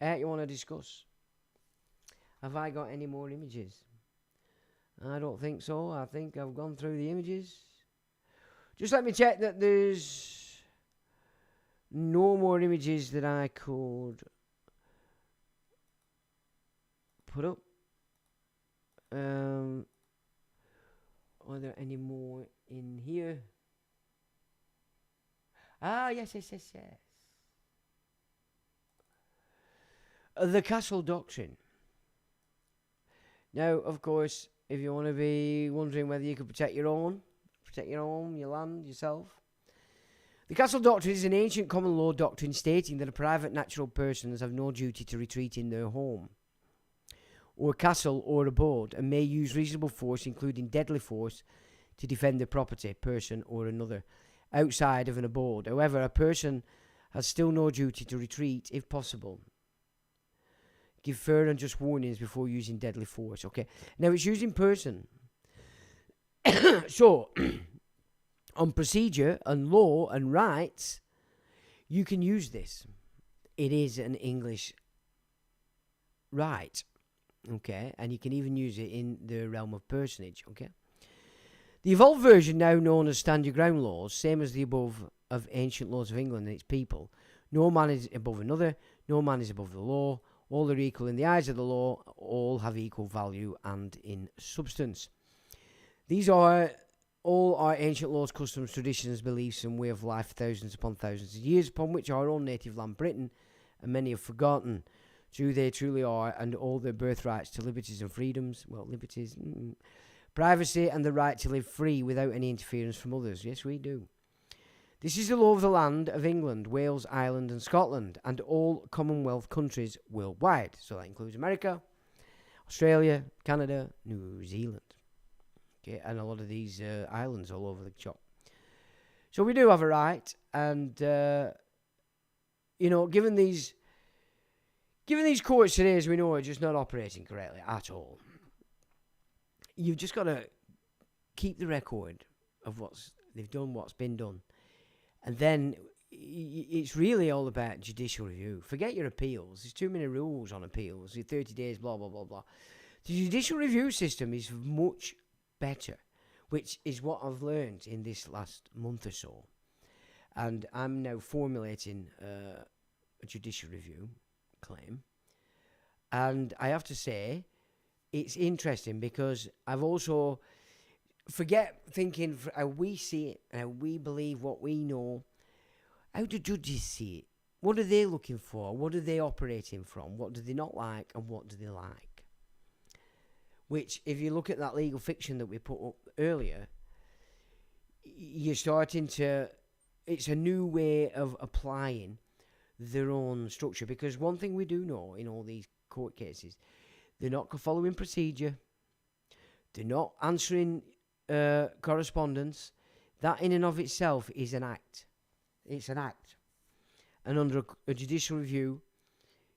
You want to discuss? Have I got any more images? I don't think so. I think I've gone through the images. Just let me check that there's no more images that I could put up. Are there any more in here? Yes. The castle doctrine. Now, of course, if you want to be wondering whether you could protect your home, your land, yourself. The castle doctrine is an ancient common law doctrine stating that a private natural persons have no duty to retreat in their home, or castle, or abode, and may use reasonable force, including deadly force, to defend their property, person, or another, outside of an abode. However, a person has still no duty to retreat, if possible. Give fair and just warnings before using deadly force. Okay. Now it's using person. So, on procedure and law and rights, you can use this. It is an English right. Okay. And you can even use it in the realm of personage. Okay. The evolved version, now known as Stand Your Ground laws, same as the above of ancient laws of England and its people. No man is above another. No man is above the law. All are equal in the eyes of the law. All have equal value and in substance. These are all our ancient laws, customs, traditions, beliefs, and way of life, thousands upon thousands of years, upon which our own native land, Britain, and many have forgotten. True they truly are, and all their birthrights to liberties and freedoms. Well, liberties, privacy, and the right to live free without any interference from others. Yes, we do. This is the law of the land of England, Wales, Ireland, and Scotland, and all Commonwealth countries worldwide. So that includes America, Australia, Canada, New Zealand. Okay, and a lot of these islands all over the shop. So we do have a right, and given these courts today, as we know, are just not operating correctly at all. You've just got to keep the record of they've done, what's been done. And then it's really all about judicial review. Forget your appeals. There's too many rules on appeals. 30 days, blah, blah, blah, blah. The judicial review system is much better, which is what I've learned in this last month or so. And I'm now formulating a judicial review claim. And I have to say, it's interesting because I've also... Forget thinking how we see it and how we believe what we know. How do judges see it? What are they looking for? What are they operating from? What do they not like and what do they like? Which, if you look at that legal fiction that we put up earlier, you're starting to... It's a new way of applying their own structure. Because one thing we do know in all these court cases, they're not following procedure. They're not answering... correspondence. That in and of itself is an act. It's an act. And under a judicial review,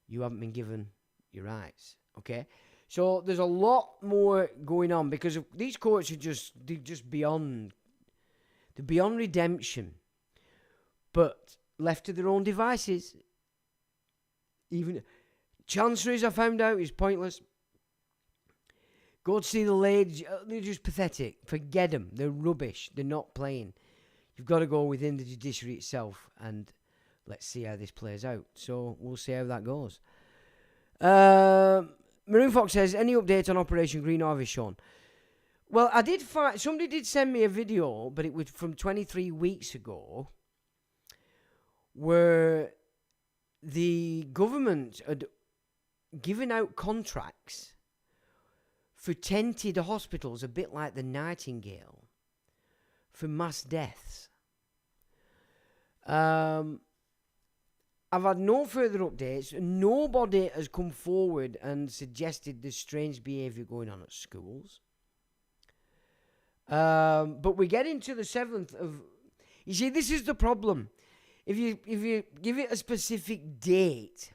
you haven't been given your rights. Okay? So there's a lot more going on because these courts are just beyond redemption. But left to their own devices, even chancelleries, I found out, is pointless. Go to see the ladies, they're just pathetic. Forget them. They're rubbish. They're not playing. You've got to go within the judiciary itself, and let's see how this plays out. So we'll see how that goes. Maroon Fox says, any update on Operation Green Harvest, Sean? Well, I did find, somebody did send me a video, but it was from 23 weeks ago, where the government had given out contracts for tented hospitals, a bit like the Nightingale, for mass deaths. I've had no further updates. Nobody has come forward and suggested there's strange behaviour going on at schools. But we get into the 7th of... You see, this is the problem. If you give it a specific date...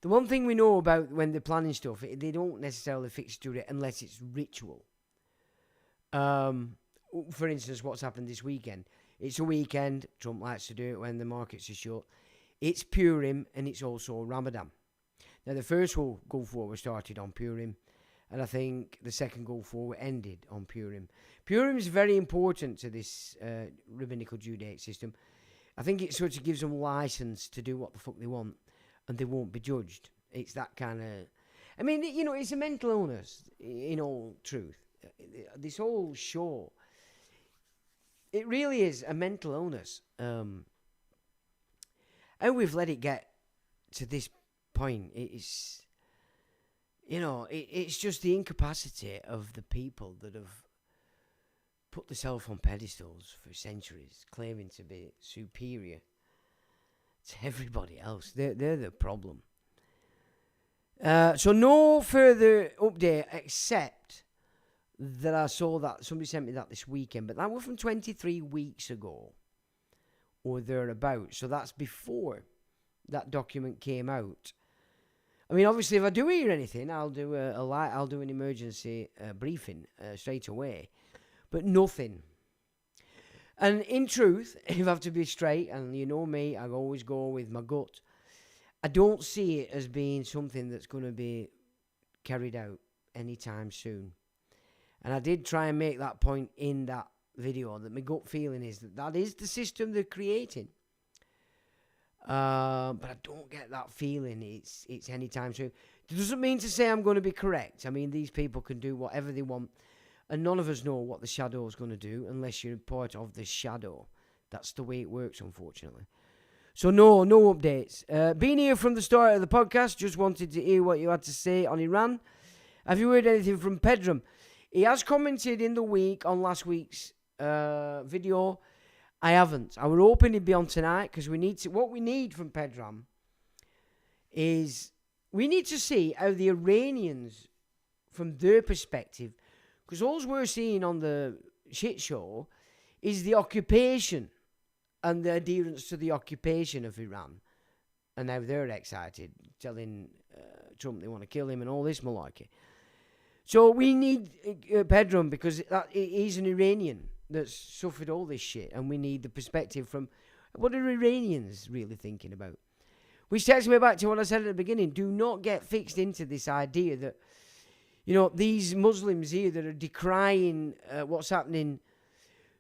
The one thing we know about when they're planning stuff, they don't necessarily fixture it unless it's ritual. For instance, what's happened this weekend. It's a weekend. Trump likes to do it when the markets are shut. It's Purim and it's also Ramadan. Now, the first Gulf War was started on Purim, and I think the second Gulf War ended on Purim. Purim is very important to this rabbinical Judaic system. I think it sort of gives them license to do what the fuck they want, and they won't be judged. It's that kind of... I mean, you know, it's a mental illness, in all truth. This whole show, it really is a mental illness. And we've let it get to this point. It's, you know, it's just the incapacity of the people that have put themselves on pedestals for centuries, claiming to be superior to everybody else. They're the problem. So no further update except that I saw that somebody sent me that this weekend, but that was from 23 weeks ago or thereabouts. So that's before that document came out. I mean, obviously, if I do hear anything, I'll do I'll do an emergency briefing straight away. But nothing. And in truth, if I have to be straight, and you know me, I always go with my gut, I don't see it as being something that's going to be carried out anytime soon. And I did try and make that point in that video, that my gut feeling is that is the system they're creating. But I don't get that feeling it's anytime soon. It doesn't mean to say I'm going to be correct. I mean, these people can do whatever they want, and none of us know what the shadow is going to do unless you're part of the shadow. That's the way it works, unfortunately. So no updates. Been here from the start of the podcast. Just wanted to hear what you had to say on Iran. Have you heard anything from Pedram? He has commented in the week on last week's video. I haven't. I were hoping he'd be on tonight because we need to. What we need from Pedram is we need to see how the Iranians, from their perspective, because all we're seeing on the shit show is the occupation and the adherence to the occupation of Iran. And now they're excited, telling Trump they want to kill him and all this malarkey. So we need Pedram because he's an Iranian that's suffered all this shit, and we need the perspective from what are Iranians really thinking about. Which takes me back to what I said at the beginning. Do not get fixed into this idea that, you know, these Muslims here that are decrying what's happening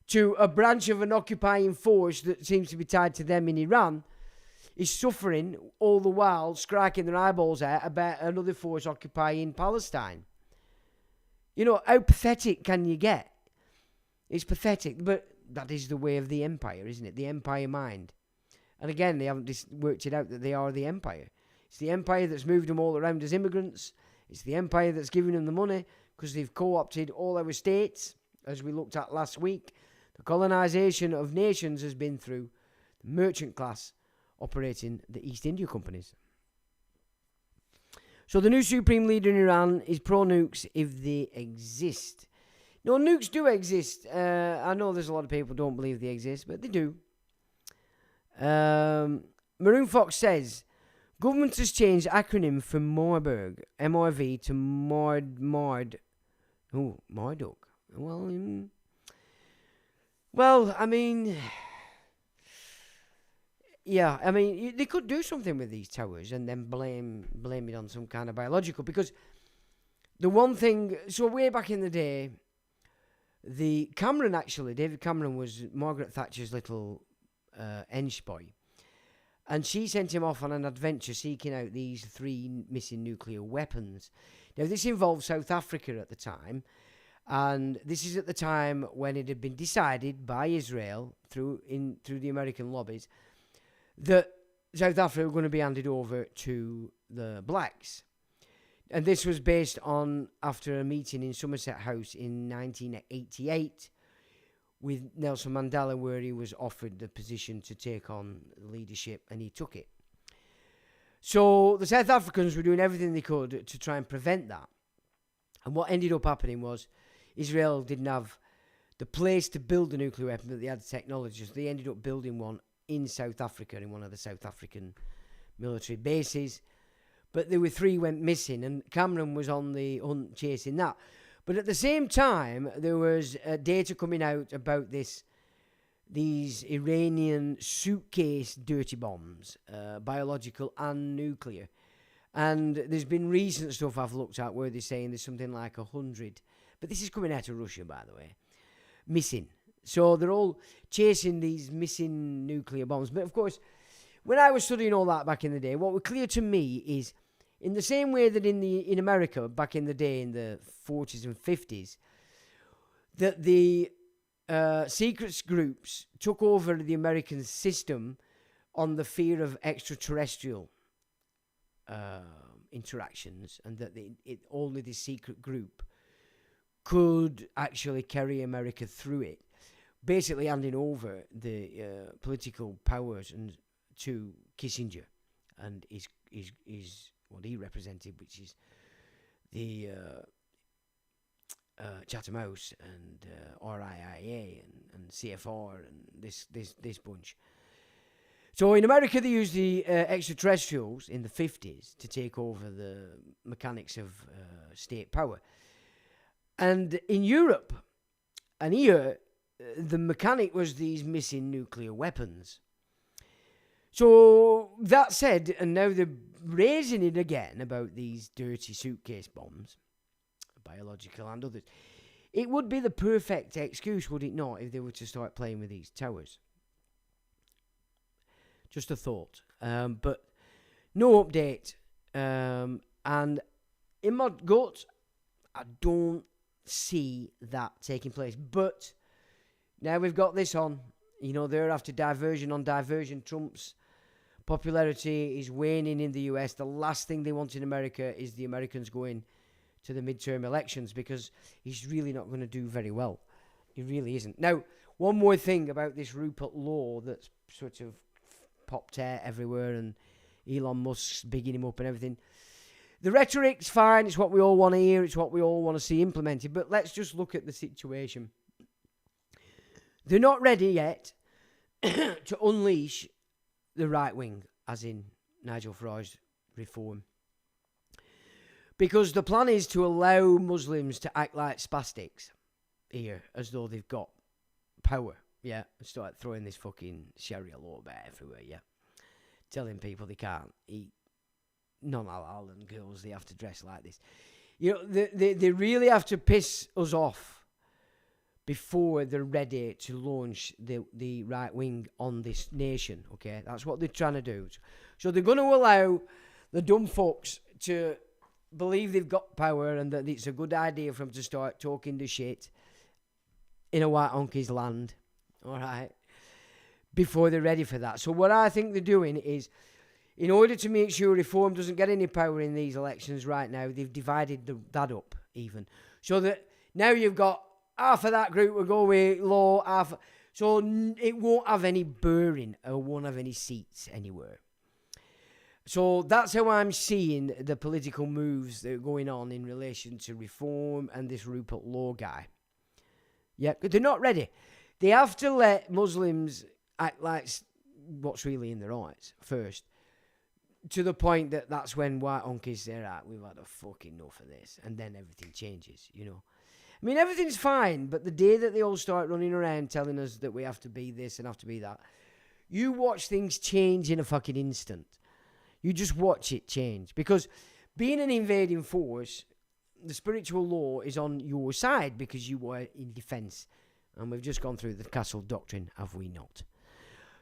to a branch of an occupying force that seems to be tied to them in Iran is suffering all the while, striking their eyeballs out about another force occupying Palestine. You know, how pathetic can you get? It's pathetic, but that is the way of the empire, isn't it? The empire mind. And again, they haven't worked it out that they are the empire. It's the empire that's moved them all around as immigrants. It's the empire that's giving them the money because they've co-opted all our states, as we looked at last week. The colonization of nations has been through the merchant class operating the East India companies. So the new supreme leader in Iran is pro-nukes if they exist. No, nukes do exist. I know there's a lot of people who don't believe they exist, but they do. Maroon Fox says, government has changed acronym from Marburg, MRV, to Marduk. Well, I mean, Yeah, I mean, they could do something with these towers and then blame it on some kind of biological. Because the one thing, so way back in the day, David Cameron was Margaret Thatcher's little hench boy. And she sent him off on an adventure seeking out these 3 missing nuclear weapons. Now, this involved South Africa at the time. And this is at the time when it had been decided by Israel through the American lobbies that South Africa were going to be handed over to the blacks. And this was based on after a meeting in Somerset House in 1988 with Nelson Mandela, where he was offered the position to take on leadership, and he took it. So the South Africans were doing everything they could to try and prevent that. And what ended up happening was Israel didn't have the place to build a nuclear weapon, but they had the technology. So they ended up building one in South Africa, in one of the South African military bases. But there were 3 went missing, and Cameron was on the hunt chasing that. But at the same time, there was data coming out about these Iranian suitcase dirty bombs, biological and nuclear. And there's been recent stuff I've looked at where they're saying there's something like 100, but this is coming out of Russia, by the way, missing. So they're all chasing these missing nuclear bombs. But of course, when I was studying all that back in the day, what was clear to me is, in the same way that in America back in the day, in the 40s and 50s, that the secrets groups took over the American system on the fear of extraterrestrial interactions, and that only the secret group could actually carry America through it, basically handing over the political powers to Kissinger and his what he represented, which is the Chatham House and RIIA and CFR and this bunch. So in America, they used the extraterrestrials in the 50s to take over the mechanics of state power. And in Europe and here, the mechanic was these missing nuclear weapons. So that said, and now they're raising it again about these dirty suitcase bombs, biological and others. It would be the perfect excuse, would it not, if they were to start playing with these towers? Just a thought. But no update. And in my gut, I don't see that taking place. But now we've got this on. They're after diversion on diversion. Trump's popularity is waning in the US. The last thing they want in America is the Americans going to the midterm elections, because he's really not going to do very well. He really isn't. Now, one more thing about this Rupert Law that's sort of popped out everywhere, and Elon Musk's bigging him up and everything. The rhetoric's fine. It's what we all want to hear. It's what we all want to see implemented. But let's just look at the situation. They're not ready yet to unleash the right wing, as in Nigel Farage's reform. Because the plan is to allow Muslims to act like spastics here, as though they've got power, yeah, and start throwing this fucking Sharia law about everywhere, yeah. Telling people they can't eat non-halal and girls, they have to dress like this. They really have to piss us off before they're ready to launch the right wing on this nation, okay? That's what they're trying to do. So they're going to allow the dumb fucks to believe they've got power and that it's a good idea for them to start talking the shit in a white honky's land, all right, before they're ready for that. So what I think they're doing is, in order to make sure reform doesn't get any power in these elections right now, they've divided that up even. So that now you've got half of that group will go with law, half, so it won't have any bearing or won't have any seats anywhere. So that's how I'm seeing the political moves that are going on in relation to reform and this Rupert Law guy. Yeah, they're not ready. They have to let Muslims act like what's really in their eyes first, to the point that that's when white honkies say, right, we've had a fucking enough of this, and then everything changes, I mean, everything's fine, but the day that they all start running around telling us that we have to be this and have to be that, you watch things change in a fucking instant. You just watch it change. Because being an invading force, the spiritual law is on your side because you were in defense. And we've just gone through the castle doctrine, have we not?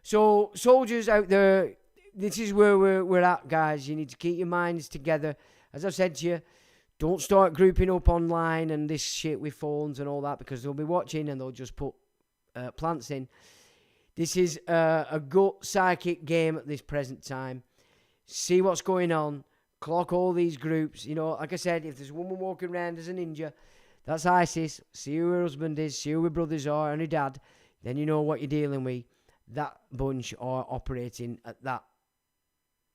So, soldiers out there, this is where we're at, guys. You need to keep your minds together. As I've said to you, don't start grouping up online and this shit with phones and all that, because they'll be watching and they'll just put plants in. This is a gut psychic game at this present time. See what's going on. Clock all these groups. You know, like I said, if there's a woman walking around as a ninja, that's ISIS. See who her husband is, see who her brothers are and her dad. Then you know what you're dealing with. That bunch are operating at that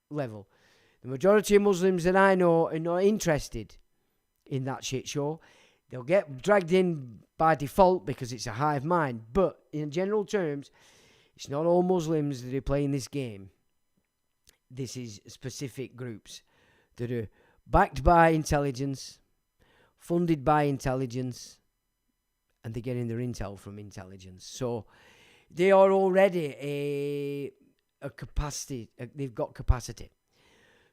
level. The majority of Muslims that I know are not interested in that shit show. They'll get dragged in by default because it's a hive mind. But in general terms, it's not all Muslims that are playing this game. This is specific groups that are backed by intelligence, funded by intelligence, and they're getting their intel from intelligence. So they are already a capacity. They've got capacity.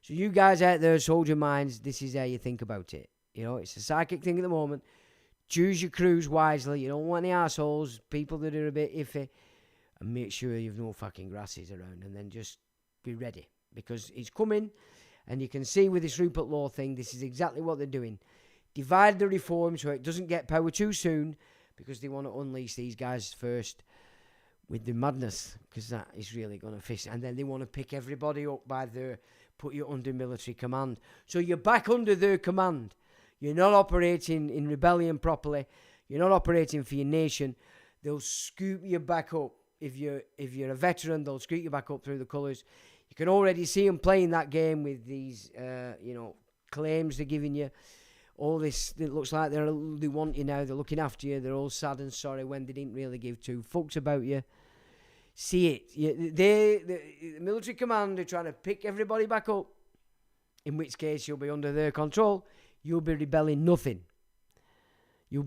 So you guys out there, soldier minds, this is how you think about it. You know, it's a psychic thing at the moment. Choose your crews wisely. You don't want any assholes, people that are a bit iffy. And make sure you've no fucking grasses around. And then just be ready. Because it's coming. And you can see with this Rupert Law thing, this is exactly what they're doing. Divide the reform so it doesn't get power too soon. Because they want to unleash these guys first with the madness. Because that is really going to fish. And then they want to pick everybody up by their... Put you under military command. So you're back under their command. You're not operating in rebellion properly. You're not operating for your nation. They'll scoop you back up. If you're a veteran, they'll scoop you back up through the colours. You can already see them playing that game with these, claims they're giving you. All this, it looks like they want you now. They're looking after you. They're all sad and sorry when they didn't really give two fucks about you. See it. The military command are trying to pick everybody back up. In which case, you'll be under their control. You'll be rebelling nothing. You've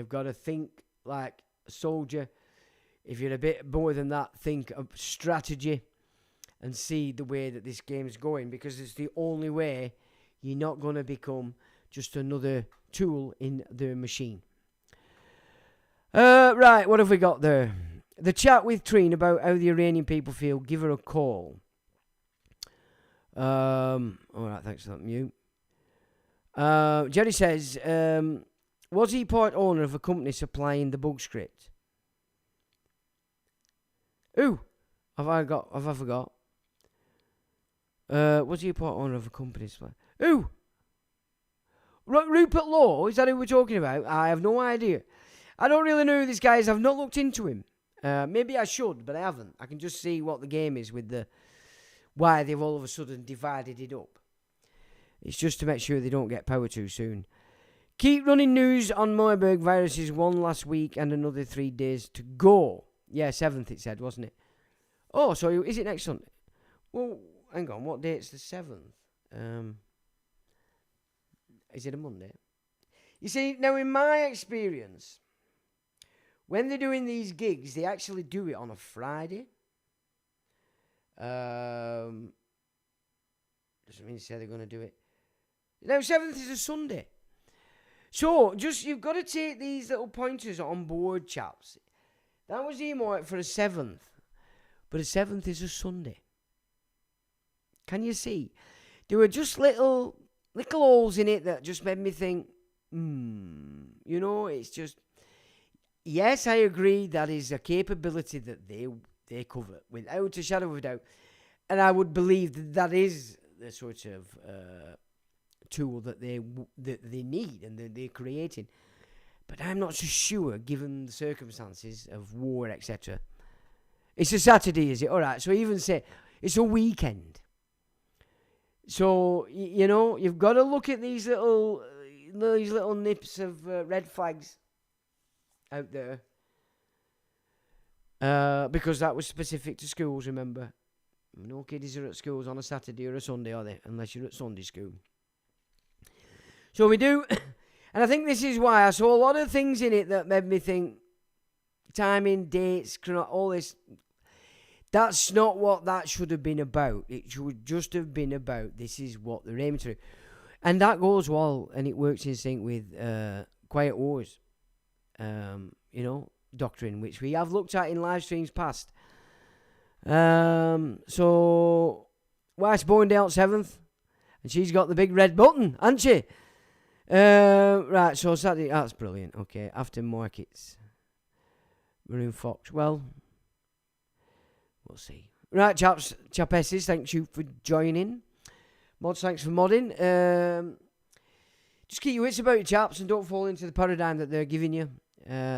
got to think like a soldier. If you're a bit more than that, think of strategy and see the way that this game's going, because it's the only way you're not going to become just another tool in the machine. Right, what have we got there? The chat with Trine about how the Iranian people feel. Give her a call. All right, thanks for that mute. Jerry says, was he part owner of a company supplying the bug script? Who? Have I forgot? Was he a part owner of a company supplying? Who? Rupert Law? Is that who we're talking about? I have no idea. I don't really know who this guy is. I've not looked into him. Maybe I should, but I haven't. I can just see what the game is with why they've all of a sudden divided it up. It's just to make sure they don't get power too soon. Keep running news on Marburg viruses. One last week and another 3 days to go. Yeah, 7th it said, wasn't it? Oh, so is it next Sunday? Well, hang on. What date's the 7th? Is it a Monday? You see, now in my experience, when they're doing these gigs, they actually do it on a Friday. Doesn't mean to say they're going to do it. Now, 7th is a Sunday. So, you've got to take these little pointers on board, chaps. That was earmarked for a 7th. But a 7th is a Sunday. Can you see? There were just little holes in it that just made me think, it's just... Yes, I agree that is a capability that they cover without a shadow of a doubt. And I would believe that is the sort of tool that they need and that they're creating. But I'm not so sure, given the circumstances of war, etc. It's a Saturday, is it? All right, so even say it's a weekend. So, you've got to look at these little nips of red flags out there, because that was specific to schools, remember. No kiddies are at schools on a Saturday or a Sunday, are they? Unless you're at Sunday school. So we do, and I think this is why I saw a lot of things in it that made me think, timing, dates, all this. That's not what that should have been about. It should just have been about this is what they're aiming to do. And that goes well, and it works in sync with Quiet Wars, doctrine, which we have looked at in live streams past. So, wife's born down 7th, and she's got the big red button, hasn't she? Right, so Saturday, that's brilliant. Okay, aftermarkets. Maroon Fox, well, we'll see. Right, chapesses, thank you for joining. Mods, thanks for modding. Just keep your wits about your chaps and don't fall into the paradigm that they're giving you.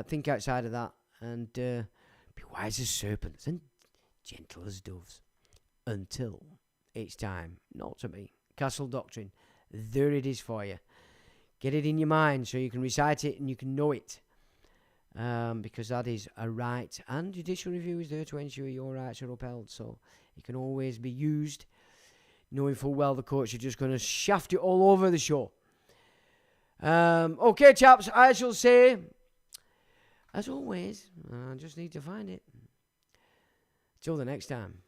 Think outside of that and be wise as serpents and gentle as doves until it's time not to be. Castle Doctrine, there it is for you. Get it in your mind so you can recite it and you can know it. Because that is a right, and judicial review is there to ensure your rights are upheld, so it can always be used, knowing full well the courts are just going to shaft it all over the show. Okay, chaps, I shall say, as always, I just need to find it. Till the next time.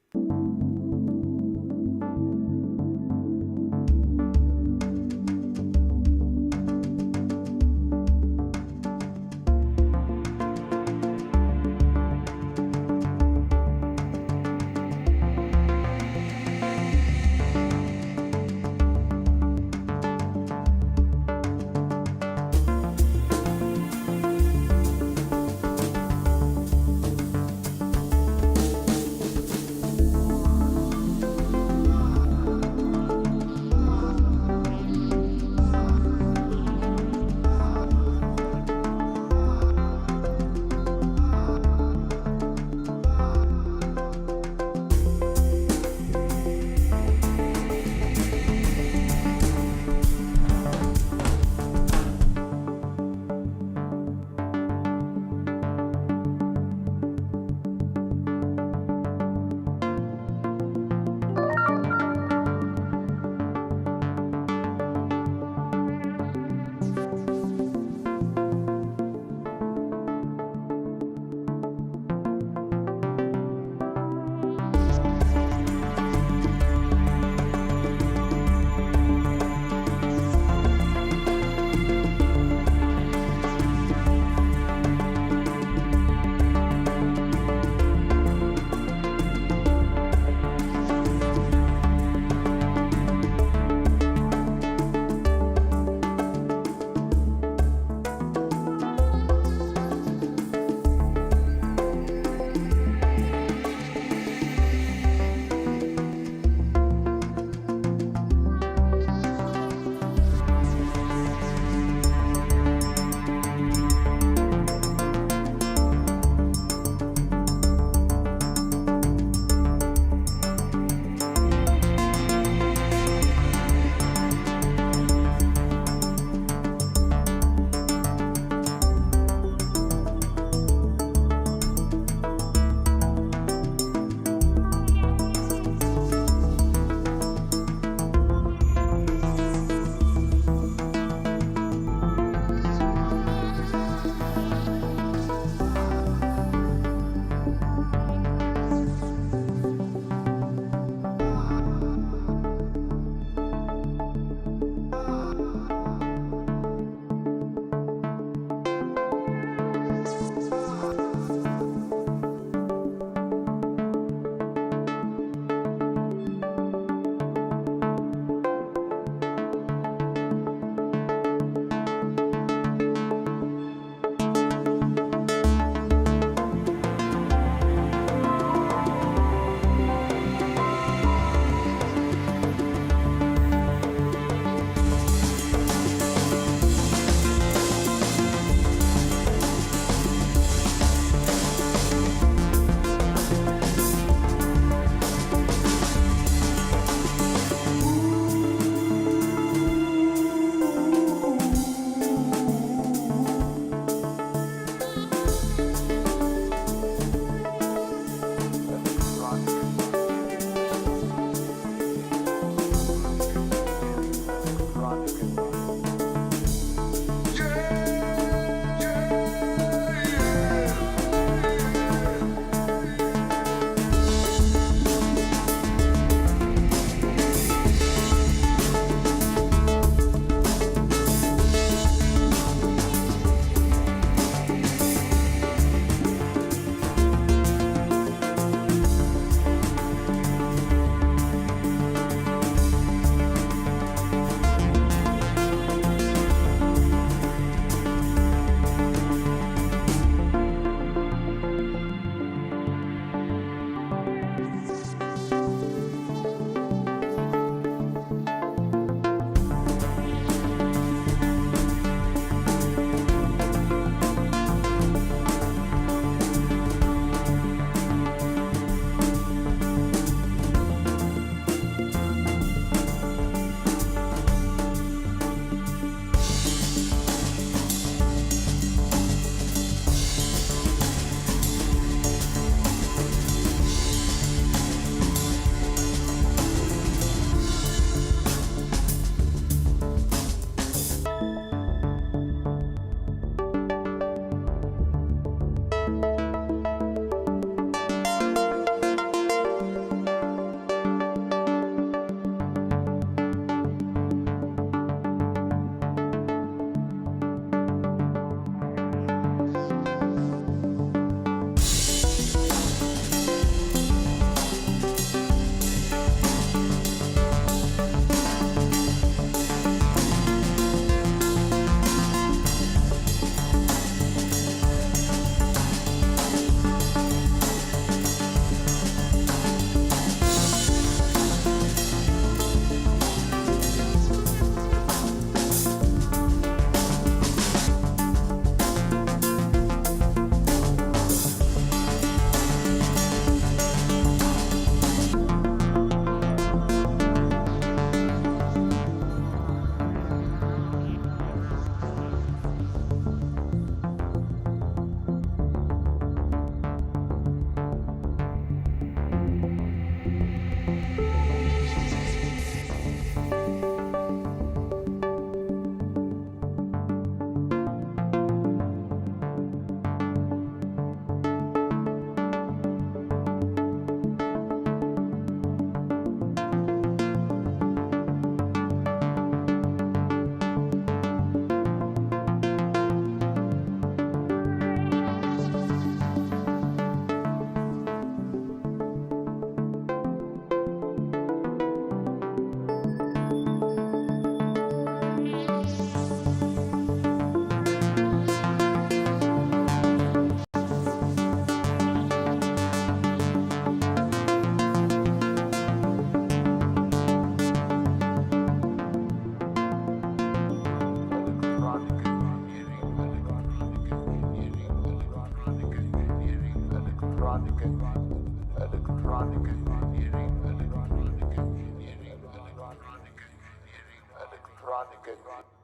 electronic engineering, electronic engineering, electronic engineering.